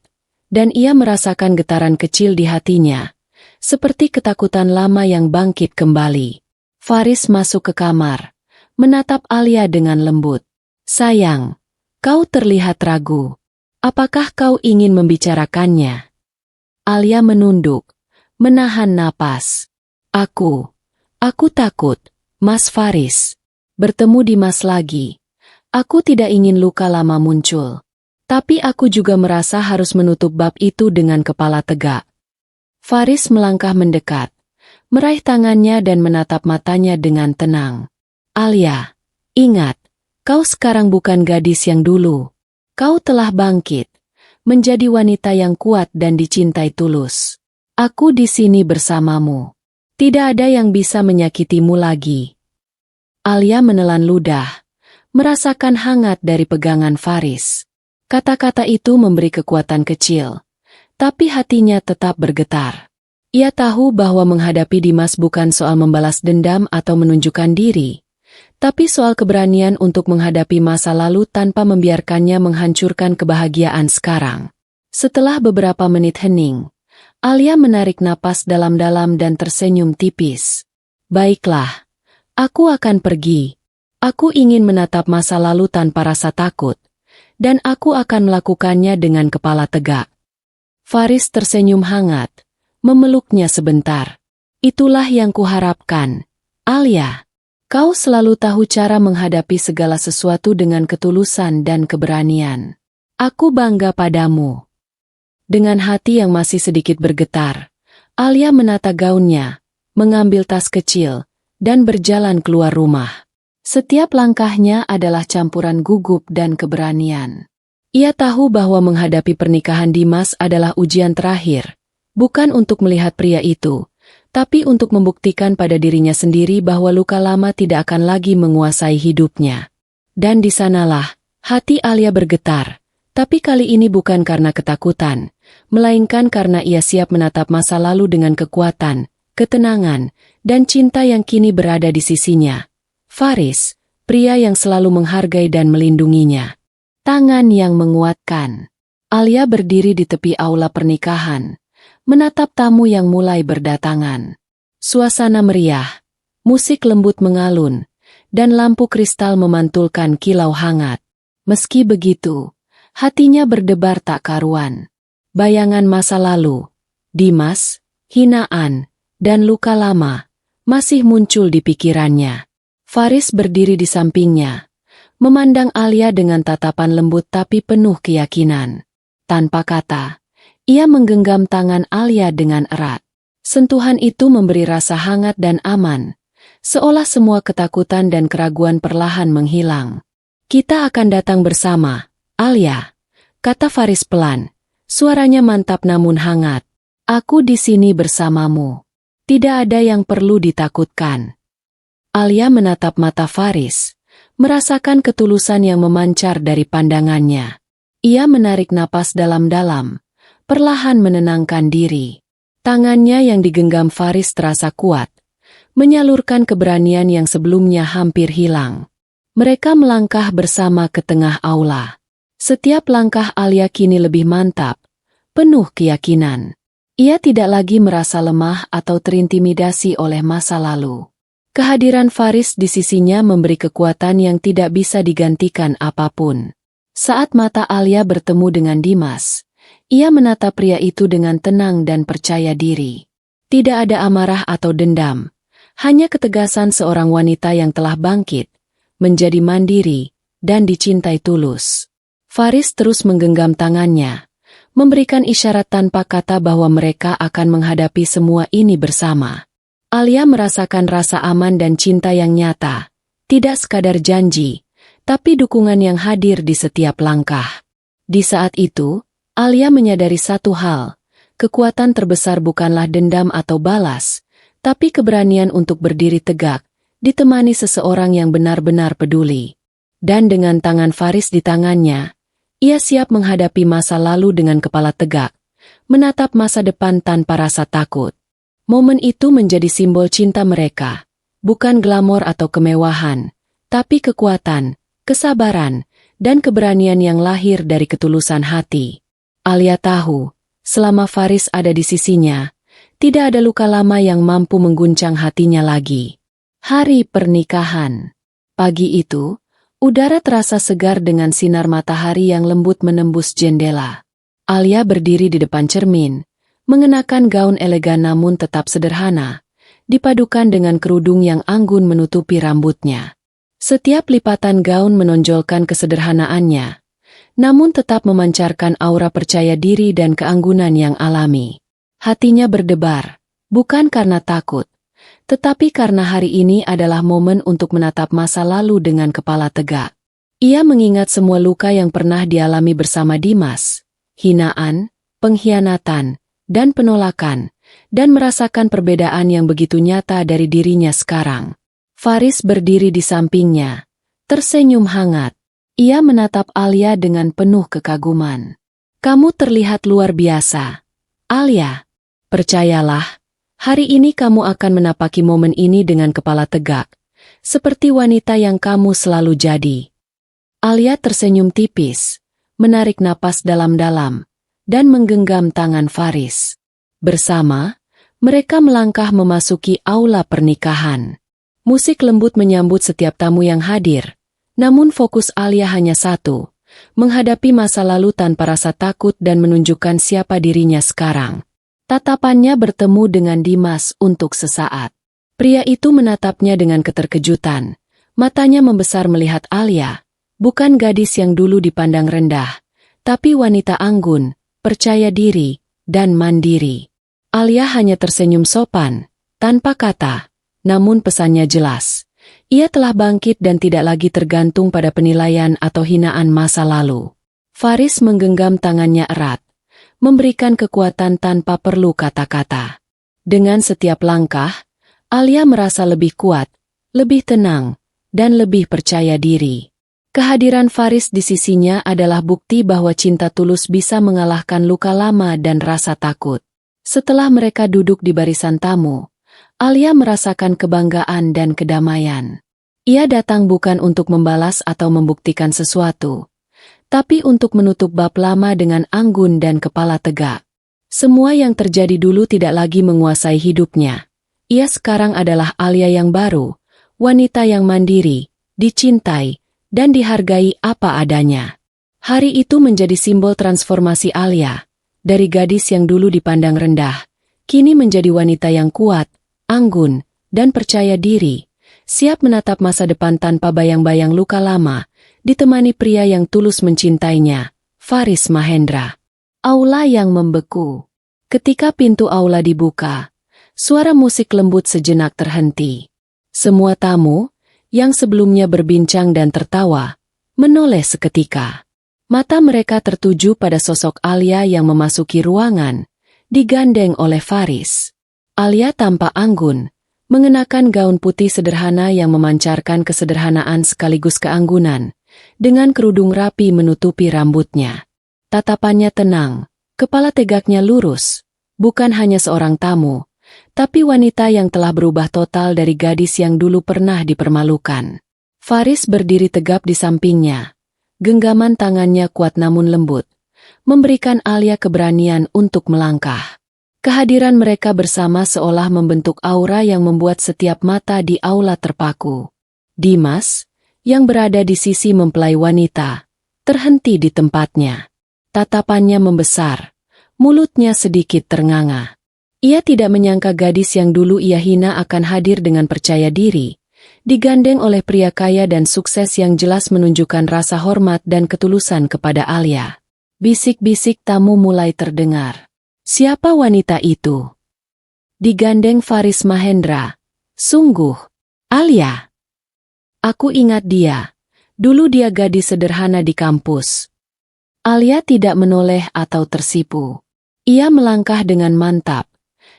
dan ia merasakan getaran kecil di hatinya, seperti ketakutan lama yang bangkit kembali. Faris masuk ke kamar, menatap Alia dengan lembut. "Sayang, kau terlihat ragu. Apakah kau ingin membicarakannya?" Alia menunduk, menahan napas. Aku takut, Mas Faris. Bertemu Dimas lagi. Aku tidak ingin luka lama muncul. Tapi aku juga merasa harus menutup bab itu dengan kepala tegak." Faris melangkah mendekat, meraih tangannya dan menatap matanya dengan tenang. "Alia, ingat, kau sekarang bukan gadis yang dulu. Kau telah bangkit, menjadi wanita yang kuat dan dicintai tulus. Aku di sini bersamamu. Tidak ada yang bisa menyakitimu lagi." Alia menelan ludah, merasakan hangat dari pegangan Faris. Kata-kata itu memberi kekuatan kecil, tapi hatinya tetap bergetar. Ia tahu bahwa menghadapi Dimas bukan soal membalas dendam atau menunjukkan diri, tapi soal keberanian untuk menghadapi masa lalu tanpa membiarkannya menghancurkan kebahagiaan sekarang. Setelah beberapa menit hening, Alia menarik napas dalam-dalam dan tersenyum tipis. Baiklah, aku akan pergi. Aku ingin menatap masa lalu tanpa rasa takut, dan aku akan melakukannya dengan kepala tegak. Faris tersenyum hangat, memeluknya sebentar. Itulah yang kuharapkan, Alia. Kau selalu tahu cara menghadapi segala sesuatu dengan ketulusan dan keberanian. Aku bangga padamu. Dengan hati yang masih sedikit bergetar, Alia menata gaunnya, mengambil tas kecil, dan berjalan keluar rumah. Setiap langkahnya adalah campuran gugup dan keberanian. Ia tahu bahwa menghadapi pernikahan Dimas adalah ujian terakhir, bukan untuk melihat pria itu, tapi untuk membuktikan pada dirinya sendiri bahwa luka lama tidak akan lagi menguasai hidupnya. Dan di sanalah, hati Alia bergetar, tapi kali ini bukan karena ketakutan, melainkan karena ia siap menatap masa lalu dengan kekuatan, ketenangan, dan cinta yang kini berada di sisinya. Faris, pria yang selalu menghargai dan melindunginya. Tangan yang menguatkan. Alia berdiri di tepi aula pernikahan, menatap tamu yang mulai berdatangan. Suasana meriah, musik lembut mengalun, dan lampu kristal memantulkan kilau hangat. Meski begitu, hatinya berdebar tak karuan. Bayangan masa lalu, Dimas, hinaan, dan luka lama masih muncul di pikirannya. Faris berdiri di sampingnya, memandang Alia dengan tatapan lembut tapi penuh keyakinan. Tanpa kata, ia menggenggam tangan Alia dengan erat. Sentuhan itu memberi rasa hangat dan aman, seolah semua ketakutan dan keraguan perlahan menghilang. Kita akan datang bersama, Alia, kata Faris pelan, suaranya mantap namun hangat. Aku di sini bersamamu. Tidak ada yang perlu ditakutkan. Alia menatap mata Faris, merasakan ketulusan yang memancar dari pandangannya. Ia menarik napas dalam-dalam, perlahan menenangkan diri. Tangannya yang digenggam Faris terasa kuat, menyalurkan keberanian yang sebelumnya hampir hilang. Mereka melangkah bersama ke tengah aula. Setiap langkah Alia kini lebih mantap, penuh keyakinan. Ia tidak lagi merasa lemah atau terintimidasi oleh masa lalu. Kehadiran Faris di sisinya memberi kekuatan yang tidak bisa digantikan apapun. Saat mata Alia bertemu dengan Dimas, ia menatap pria itu dengan tenang dan percaya diri. Tidak ada amarah atau dendam, hanya ketegasan seorang wanita yang telah bangkit, menjadi mandiri, dan dicintai tulus. Faris terus menggenggam tangannya, memberikan isyarat tanpa kata bahwa mereka akan menghadapi semua ini bersama. Alia merasakan rasa aman dan cinta yang nyata, tidak sekadar janji, tapi dukungan yang hadir di setiap langkah. Di saat itu, Alia menyadari satu hal, kekuatan terbesar bukanlah dendam atau balas, tapi keberanian untuk berdiri tegak, ditemani seseorang yang benar-benar peduli. Dan dengan tangan Faris di tangannya, ia siap menghadapi masa lalu dengan kepala tegak, menatap masa depan tanpa rasa takut. Momen itu menjadi simbol cinta mereka, bukan glamor atau kemewahan, tapi kekuatan, kesabaran, dan keberanian yang lahir dari ketulusan hati. Alia tahu, selama Faris ada di sisinya, tidak ada luka lama yang mampu mengguncang hatinya lagi. Hari pernikahan. Pagi itu, udara terasa segar dengan sinar matahari yang lembut menembus jendela. Alia berdiri di depan cermin, mengenakan gaun elegan namun tetap sederhana, dipadukan dengan kerudung yang anggun menutupi rambutnya. Setiap lipatan gaun menonjolkan kesederhanaannya, namun tetap memancarkan aura percaya diri dan keanggunan yang alami. Hatinya berdebar, bukan karena takut, tetapi karena hari ini adalah momen untuk menatap masa lalu dengan kepala tegak. Ia mengingat semua luka yang pernah dialami bersama Dimas, hinaan, pengkhianatan, dan penolakan, dan merasakan perbedaan yang begitu nyata dari dirinya sekarang. Faris berdiri di sampingnya, tersenyum hangat. Ia menatap Alia dengan penuh kekaguman. Kamu terlihat luar biasa, Alia. Percayalah, hari ini kamu akan menapaki momen ini dengan kepala tegak, seperti wanita yang kamu selalu jadi. Alia tersenyum tipis, menarik napas dalam-dalam, dan menggenggam tangan Faris. Bersama, mereka melangkah memasuki aula pernikahan. Musik lembut menyambut setiap tamu yang hadir, namun fokus Alia hanya satu, menghadapi masa lalu tanpa rasa takut dan menunjukkan siapa dirinya sekarang. Tatapannya bertemu dengan Dimas untuk sesaat. Pria itu menatapnya dengan keterkejutan, matanya membesar melihat Alia, bukan gadis yang dulu dipandang rendah, tapi wanita anggun, percaya diri, dan mandiri. Alia hanya tersenyum sopan, tanpa kata, namun pesannya jelas. Ia telah bangkit dan tidak lagi tergantung pada penilaian atau hinaan masa lalu. Faris menggenggam tangannya erat, memberikan kekuatan tanpa perlu kata-kata. Dengan setiap langkah, Alia merasa lebih kuat, lebih tenang, dan lebih percaya diri. Kehadiran Faris di sisinya adalah bukti bahwa cinta tulus bisa mengalahkan luka lama dan rasa takut. Setelah mereka duduk di barisan tamu, Alia merasakan kebanggaan dan kedamaian. Ia datang bukan untuk membalas atau membuktikan sesuatu, tapi untuk menutup bab lama dengan anggun dan kepala tegak. Semua yang terjadi dulu tidak lagi menguasai hidupnya. Ia sekarang adalah Alia yang baru, wanita yang mandiri, dicintai, dan dihargai apa adanya. Hari itu menjadi simbol transformasi Alia, dari gadis yang dulu dipandang rendah, kini menjadi wanita yang kuat, anggun, dan percaya diri, siap menatap masa depan tanpa bayang-bayang luka lama, ditemani pria yang tulus mencintainya, Faris Mahendra. Aula yang membeku. Ketika pintu aula dibuka, suara musik lembut sejenak terhenti. Semua tamu, yang sebelumnya berbincang dan tertawa, menoleh seketika. Mata mereka tertuju pada sosok Alia yang memasuki ruangan, digandeng oleh Faris. Alia tampak anggun, mengenakan gaun putih sederhana yang memancarkan kesederhanaan sekaligus keanggunan, dengan kerudung rapi menutupi rambutnya. Tatapannya tenang, kepala tegaknya lurus, bukan hanya seorang tamu, tapi wanita yang telah berubah total dari gadis yang dulu pernah dipermalukan. Faris berdiri tegap di sampingnya, genggaman tangannya kuat namun lembut, memberikan Alia keberanian untuk melangkah. Kehadiran mereka bersama seolah membentuk aura yang membuat setiap mata di aula terpaku. Dimas, yang berada di sisi mempelai wanita, terhenti di tempatnya. Tatapannya membesar, mulutnya sedikit ternganga. Ia tidak menyangka gadis yang dulu ia hina akan hadir dengan percaya diri, digandeng oleh pria kaya dan sukses yang jelas menunjukkan rasa hormat dan ketulusan kepada Alia. Bisik-bisik tamu mulai terdengar. Siapa wanita itu? Digandeng Faris Mahendra. Sungguh, Alia. Aku ingat dia. Dulu dia gadis sederhana di kampus. Alia tidak menoleh atau tersipu. Ia melangkah dengan mantap.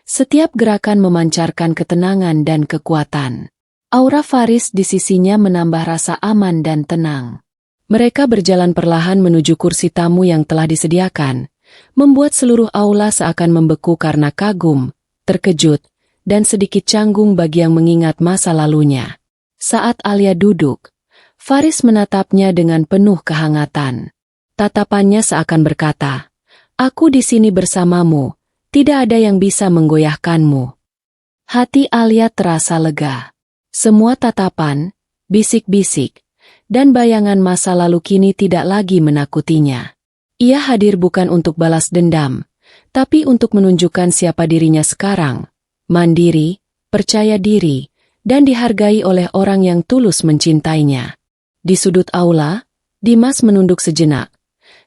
Setiap gerakan memancarkan ketenangan dan kekuatan. Aura Faris di sisinya menambah rasa aman dan tenang. Mereka berjalan perlahan menuju kursi tamu yang telah disediakan, membuat seluruh aula seakan membeku karena kagum, terkejut, dan sedikit canggung bagi yang mengingat masa lalunya. Saat Alia duduk, Faris menatapnya dengan penuh kehangatan. Tatapannya seakan berkata, "Aku di sini bersamamu, tidak ada yang bisa menggoyahkanmu." Hati Alia terasa lega. Semua tatapan, bisik-bisik, dan bayangan masa lalu kini tidak lagi menakutinya. Ia hadir bukan untuk balas dendam, tapi untuk menunjukkan siapa dirinya sekarang, mandiri, percaya diri, dan dihargai oleh orang yang tulus mencintainya. Di sudut aula, Dimas menunduk sejenak,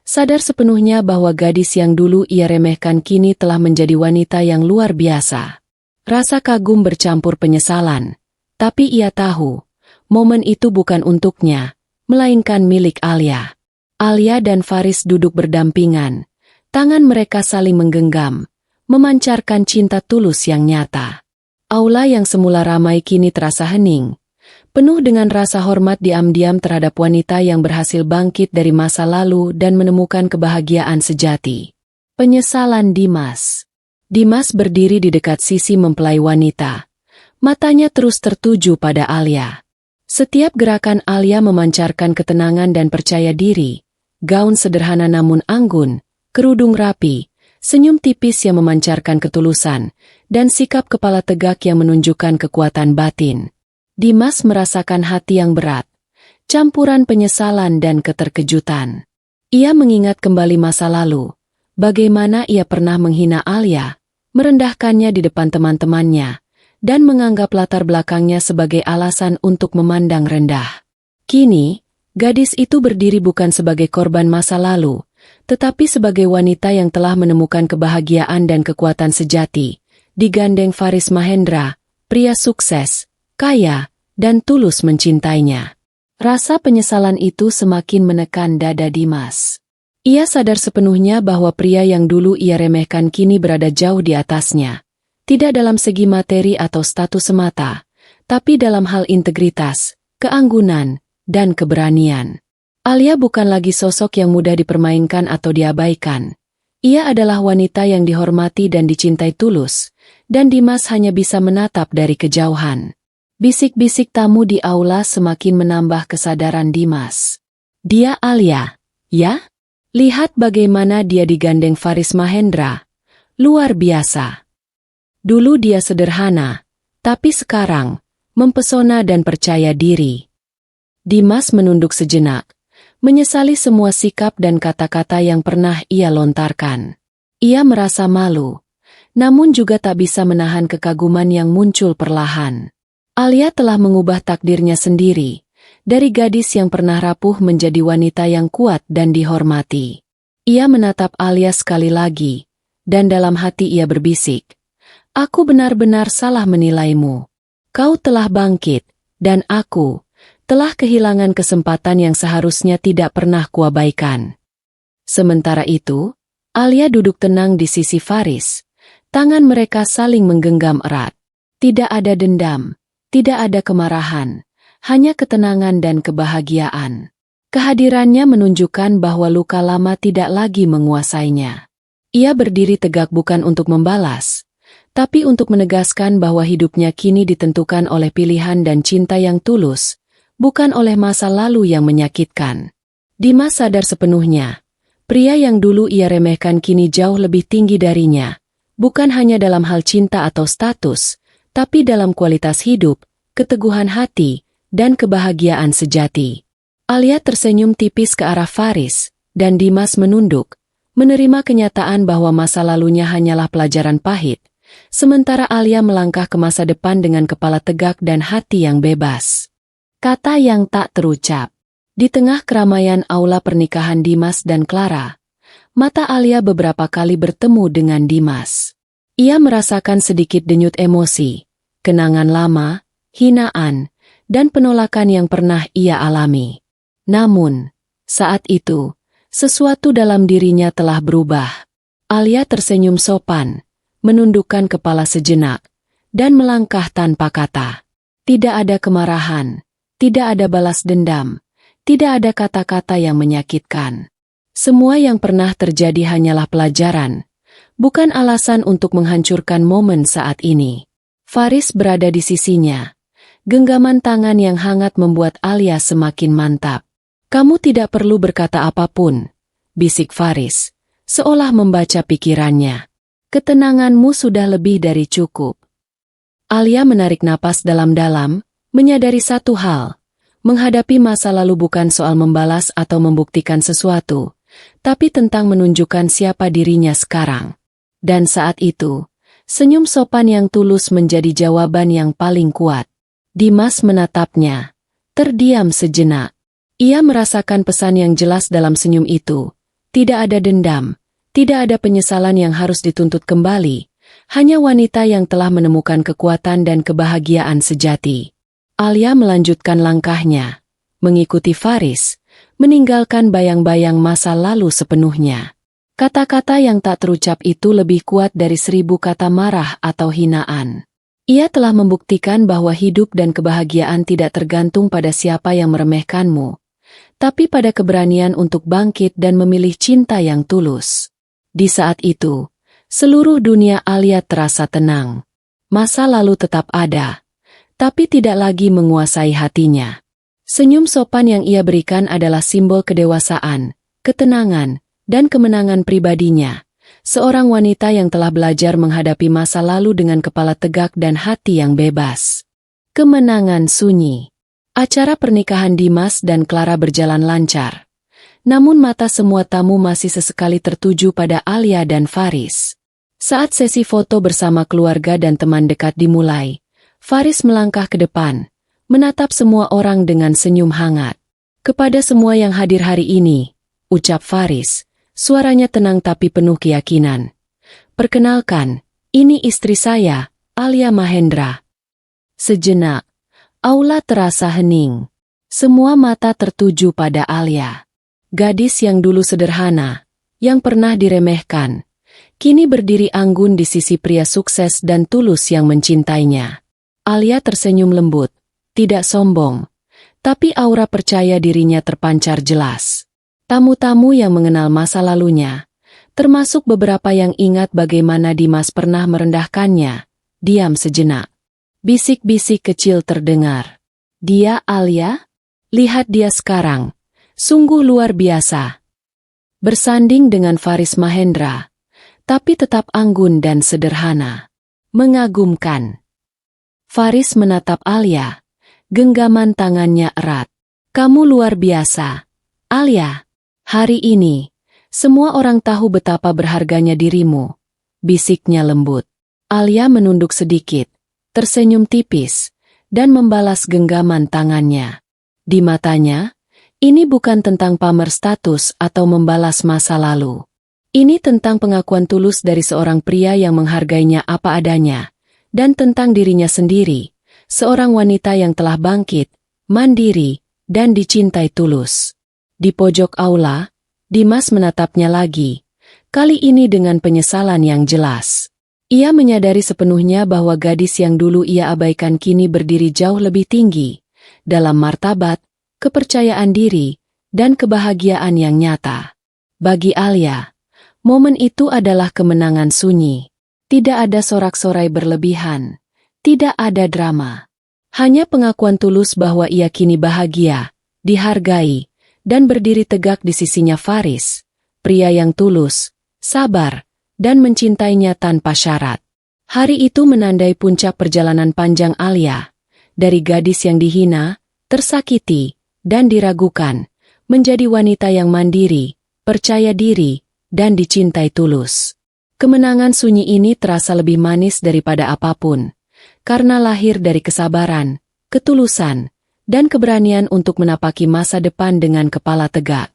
sadar sepenuhnya bahwa gadis yang dulu ia remehkan kini telah menjadi wanita yang luar biasa. Rasa kagum bercampur penyesalan, tapi ia tahu, momen itu bukan untuknya, melainkan milik Alia. Alia dan Faris duduk berdampingan, tangan mereka saling menggenggam, memancarkan cinta tulus yang nyata. Aula yang semula ramai kini terasa hening, penuh dengan rasa hormat diam-diam terhadap wanita yang berhasil bangkit dari masa lalu dan menemukan kebahagiaan sejati. Penyesalan Dimas. Dimas berdiri di dekat sisi mempelai wanita. Matanya terus tertuju pada Alia. Setiap gerakan Alia memancarkan ketenangan dan percaya diri. Gaun sederhana namun anggun, kerudung rapi, senyum tipis yang memancarkan ketulusan, dan sikap kepala tegak yang menunjukkan kekuatan batin. Dimas merasakan hati yang berat, campuran penyesalan dan keterkejutan. Ia mengingat kembali masa lalu, bagaimana ia pernah menghina Alia, merendahkannya di depan teman-temannya, dan menganggap latar belakangnya sebagai alasan untuk memandang rendah. Kini, gadis itu berdiri bukan sebagai korban masa lalu, tetapi sebagai wanita yang telah menemukan kebahagiaan dan kekuatan sejati, digandeng Faris Mahendra, pria sukses, kaya, dan tulus mencintainya. Rasa penyesalan itu semakin menekan dada Dimas. Ia sadar sepenuhnya bahwa pria yang dulu ia remehkan kini berada jauh di atasnya. Tidak dalam segi materi atau status semata, tapi dalam hal integritas, keanggunan, dan keberanian. Alia bukan lagi sosok yang mudah dipermainkan atau diabaikan. Ia adalah wanita yang dihormati dan dicintai tulus, dan Dimas hanya bisa menatap dari kejauhan. Bisik-bisik tamu di aula semakin menambah kesadaran Dimas. Dia Alia, ya? Lihat bagaimana dia digandeng Faris Mahendra. Luar biasa. Dulu dia sederhana, tapi sekarang, mempesona dan percaya diri. Dimas menunduk sejenak, menyesali semua sikap dan kata-kata yang pernah ia lontarkan. Ia merasa malu, namun juga tak bisa menahan kekaguman yang muncul perlahan. Alia telah mengubah takdirnya sendiri, dari gadis yang pernah rapuh menjadi wanita yang kuat dan dihormati. Ia menatap Alia sekali lagi, dan dalam hati ia berbisik, "Aku benar-benar salah menilaimu. Kau telah bangkit, dan aku telah kehilangan kesempatan yang seharusnya tidak pernah kuabaikan." Sementara itu, Alia duduk tenang di sisi Faris. Tangan mereka saling menggenggam erat. Tidak ada dendam, tidak ada kemarahan, hanya ketenangan dan kebahagiaan. Kehadirannya menunjukkan bahwa luka lama tidak lagi menguasainya. Ia berdiri tegak bukan untuk membalas, tapi untuk menegaskan bahwa hidupnya kini ditentukan oleh pilihan dan cinta yang tulus, bukan oleh masa lalu yang menyakitkan. Dimas sadar sepenuhnya, pria yang dulu ia remehkan kini jauh lebih tinggi darinya, bukan hanya dalam hal cinta atau status, tapi dalam kualitas hidup, keteguhan hati, dan kebahagiaan sejati. Alia tersenyum tipis ke arah Faris, dan Dimas menunduk, menerima kenyataan bahwa masa lalunya hanyalah pelajaran pahit, sementara Alia melangkah ke masa depan dengan kepala tegak dan hati yang bebas. Kata yang tak terucap. Di tengah keramaian aula pernikahan Dimas dan Clara, mata Alia beberapa kali bertemu dengan Dimas. Ia merasakan sedikit denyut emosi, kenangan lama, hinaan, dan penolakan yang pernah ia alami. Namun, saat itu, sesuatu dalam dirinya telah berubah. Alia tersenyum sopan, menundukkan kepala sejenak, dan melangkah tanpa kata. Tidak ada kemarahan, tidak ada balas dendam, tidak ada kata-kata yang menyakitkan. Semua yang pernah terjadi hanyalah pelajaran, bukan alasan untuk menghancurkan momen saat ini. Faris berada di sisinya. Genggaman tangan yang hangat membuat Alia semakin mantap. "Kamu tidak perlu berkata apapun," bisik Faris, seolah membaca pikirannya. "Ketenanganmu sudah lebih dari cukup." Alia menarik napas dalam-dalam, menyadari satu hal. Menghadapi masa lalu bukan soal membalas atau membuktikan sesuatu, tapi tentang menunjukkan siapa dirinya sekarang. Dan saat itu, senyum sopan yang tulus menjadi jawaban yang paling kuat. Dimas menatapnya, terdiam sejenak. Ia merasakan pesan yang jelas dalam senyum itu. Tidak ada dendam, tidak ada penyesalan yang harus dituntut kembali, hanya wanita yang telah menemukan kekuatan dan kebahagiaan sejati. Alia melanjutkan langkahnya, mengikuti Faris, meninggalkan bayang-bayang masa lalu sepenuhnya. Kata-kata yang tak terucap itu lebih kuat dari 1000 kata marah atau hinaan. Ia telah membuktikan bahwa hidup dan kebahagiaan tidak tergantung pada siapa yang meremehkanmu, tapi pada keberanian untuk bangkit dan memilih cinta yang tulus. Di saat itu, seluruh dunia Alia terasa tenang. Masa lalu tetap ada, tapi tidak lagi menguasai hatinya. Senyum sopan yang ia berikan adalah simbol kedewasaan, ketenangan, dan kemenangan pribadinya. Seorang wanita yang telah belajar menghadapi masa lalu dengan kepala tegak dan hati yang bebas. Kemenangan sunyi. Acara pernikahan Dimas dan Clara berjalan lancar. Namun mata semua tamu masih sesekali tertuju pada Alia dan Faris. Saat sesi foto bersama keluarga dan teman dekat dimulai, Faris melangkah ke depan, menatap semua orang dengan senyum hangat. Kepada semua yang hadir hari ini, ucap Faris, suaranya tenang tapi penuh keyakinan. Perkenalkan, ini istri saya, Alia Mahendra. Sejenak, aula terasa hening. Semua mata tertuju pada Alia. Gadis yang dulu sederhana, yang pernah diremehkan, kini berdiri anggun di sisi pria sukses dan tulus yang mencintainya. Alia tersenyum lembut, tidak sombong, tapi aura percaya dirinya terpancar jelas. Tamu-tamu yang mengenal masa lalunya, termasuk beberapa yang ingat bagaimana Dimas pernah merendahkannya, diam sejenak. Bisik-bisik kecil terdengar. Dia Alia? Lihat dia sekarang. Sungguh luar biasa. Bersanding dengan Faris Mahendra, tapi tetap anggun dan sederhana. Mengagumkan. Faris menatap Alia. Genggaman tangannya erat. Kamu luar biasa, Alia. Hari ini, semua orang tahu betapa berharganya dirimu. Bisiknya lembut. Alia menunduk sedikit, tersenyum tipis, dan membalas genggaman tangannya. Di matanya, ini bukan tentang pamer status atau membalas masa lalu. Ini tentang pengakuan tulus dari seorang pria yang menghargainya apa adanya, dan tentang dirinya sendiri, seorang wanita yang telah bangkit, mandiri, dan dicintai tulus. Di pojok aula, Dimas menatapnya lagi, kali ini dengan penyesalan yang jelas. Ia menyadari sepenuhnya bahwa gadis yang dulu ia abaikan kini berdiri jauh lebih tinggi, dalam martabat, kepercayaan diri, dan kebahagiaan yang nyata. Bagi Alia, momen itu adalah kemenangan sunyi. Tidak ada sorak-sorai berlebihan, tidak ada drama. Hanya pengakuan tulus bahwa ia kini bahagia, dihargai, dan berdiri tegak di sisinya Faris, pria yang tulus, sabar, dan mencintainya tanpa syarat. Hari itu menandai puncak perjalanan panjang Alia, dari gadis yang dihina, tersakiti, dan diragukan, menjadi wanita yang mandiri, percaya diri, dan dicintai tulus. Kemenangan sunyi ini terasa lebih manis daripada apapun, karena lahir dari kesabaran, ketulusan, dan keberanian untuk menapaki masa depan dengan kepala tegak.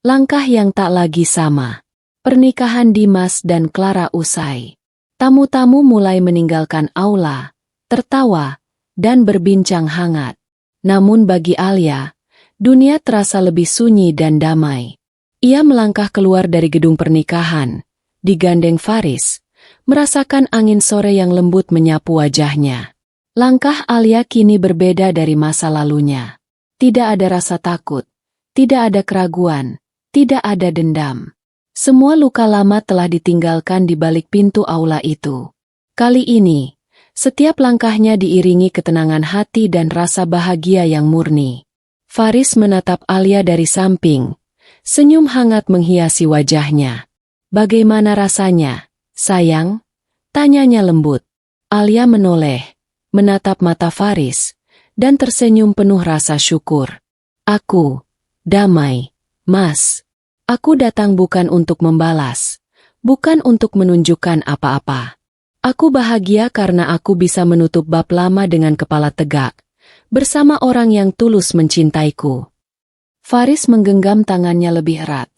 Langkah yang tak lagi sama. Pernikahan Dimas dan Clara usai. Tamu-tamu mulai meninggalkan aula, tertawa, dan berbincang hangat. Namun bagi Alia, dunia terasa lebih sunyi dan damai. Ia melangkah keluar dari gedung pernikahan, digandeng Faris, merasakan angin sore yang lembut menyapu wajahnya. Langkah Alia kini berbeda dari masa lalunya. Tidak ada rasa takut, tidak ada keraguan, tidak ada dendam. Semua luka lama telah ditinggalkan di balik pintu aula itu. Kali ini, setiap langkahnya diiringi ketenangan hati dan rasa bahagia yang murni. Faris menatap Alia dari samping. Senyum hangat menghiasi wajahnya. Bagaimana rasanya, sayang? Tanyanya lembut. Alia menoleh, menatap mata Faris, dan tersenyum penuh rasa syukur. Aku, damai, Mas. Aku datang bukan untuk membalas, bukan untuk menunjukkan apa-apa. Aku bahagia karena aku bisa menutup bab lama dengan kepala tegak, bersama orang yang tulus mencintaiku. Faris menggenggam tangannya lebih erat,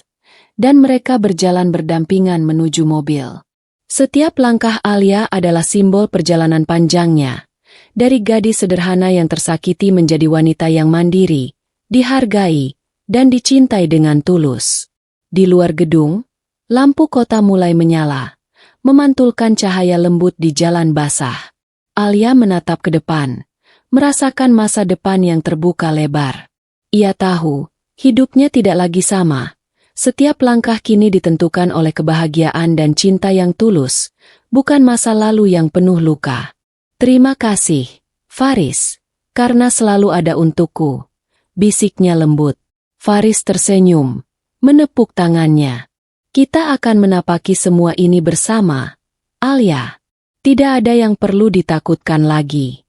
dan mereka berjalan berdampingan menuju mobil. Setiap langkah Alia adalah simbol perjalanan panjangnya, dari gadis sederhana yang tersakiti menjadi wanita yang mandiri, dihargai, dan dicintai dengan tulus. Di luar gedung, lampu kota mulai menyala, memantulkan cahaya lembut di jalan basah. Alia menatap ke depan, merasakan masa depan yang terbuka lebar. Ia tahu, hidupnya tidak lagi sama. Setiap langkah kini ditentukan oleh kebahagiaan dan cinta yang tulus, bukan masa lalu yang penuh luka. Terima kasih, Faris, karena selalu ada untukku, bisiknya lembut. Faris tersenyum, menepuk tangannya. Kita akan menapaki semua ini bersama, Alia. Tidak ada yang perlu ditakutkan lagi.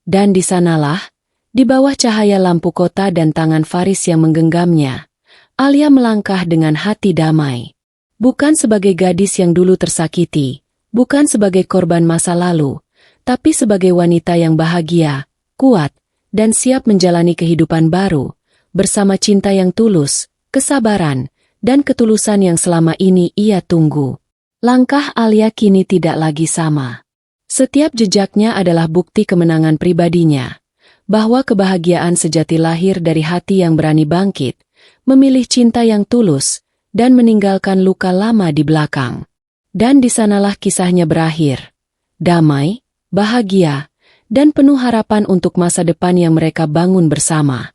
Dan di sanalah, di bawah cahaya lampu kota dan tangan Faris yang menggenggamnya, Alia melangkah dengan hati damai. Bukan sebagai gadis yang dulu tersakiti, bukan sebagai korban masa lalu, tapi sebagai wanita yang bahagia, kuat, dan siap menjalani kehidupan baru, bersama cinta yang tulus, kesabaran, dan ketulusan yang selama ini ia tunggu. Langkah Alia kini tidak lagi sama. Setiap jejaknya adalah bukti kemenangan pribadinya, bahwa kebahagiaan sejati lahir dari hati yang berani bangkit, memilih cinta yang tulus, dan meninggalkan luka lama di belakang. Dan di sanalah kisahnya berakhir. Damai, bahagia, dan penuh harapan untuk masa depan yang mereka bangun bersama.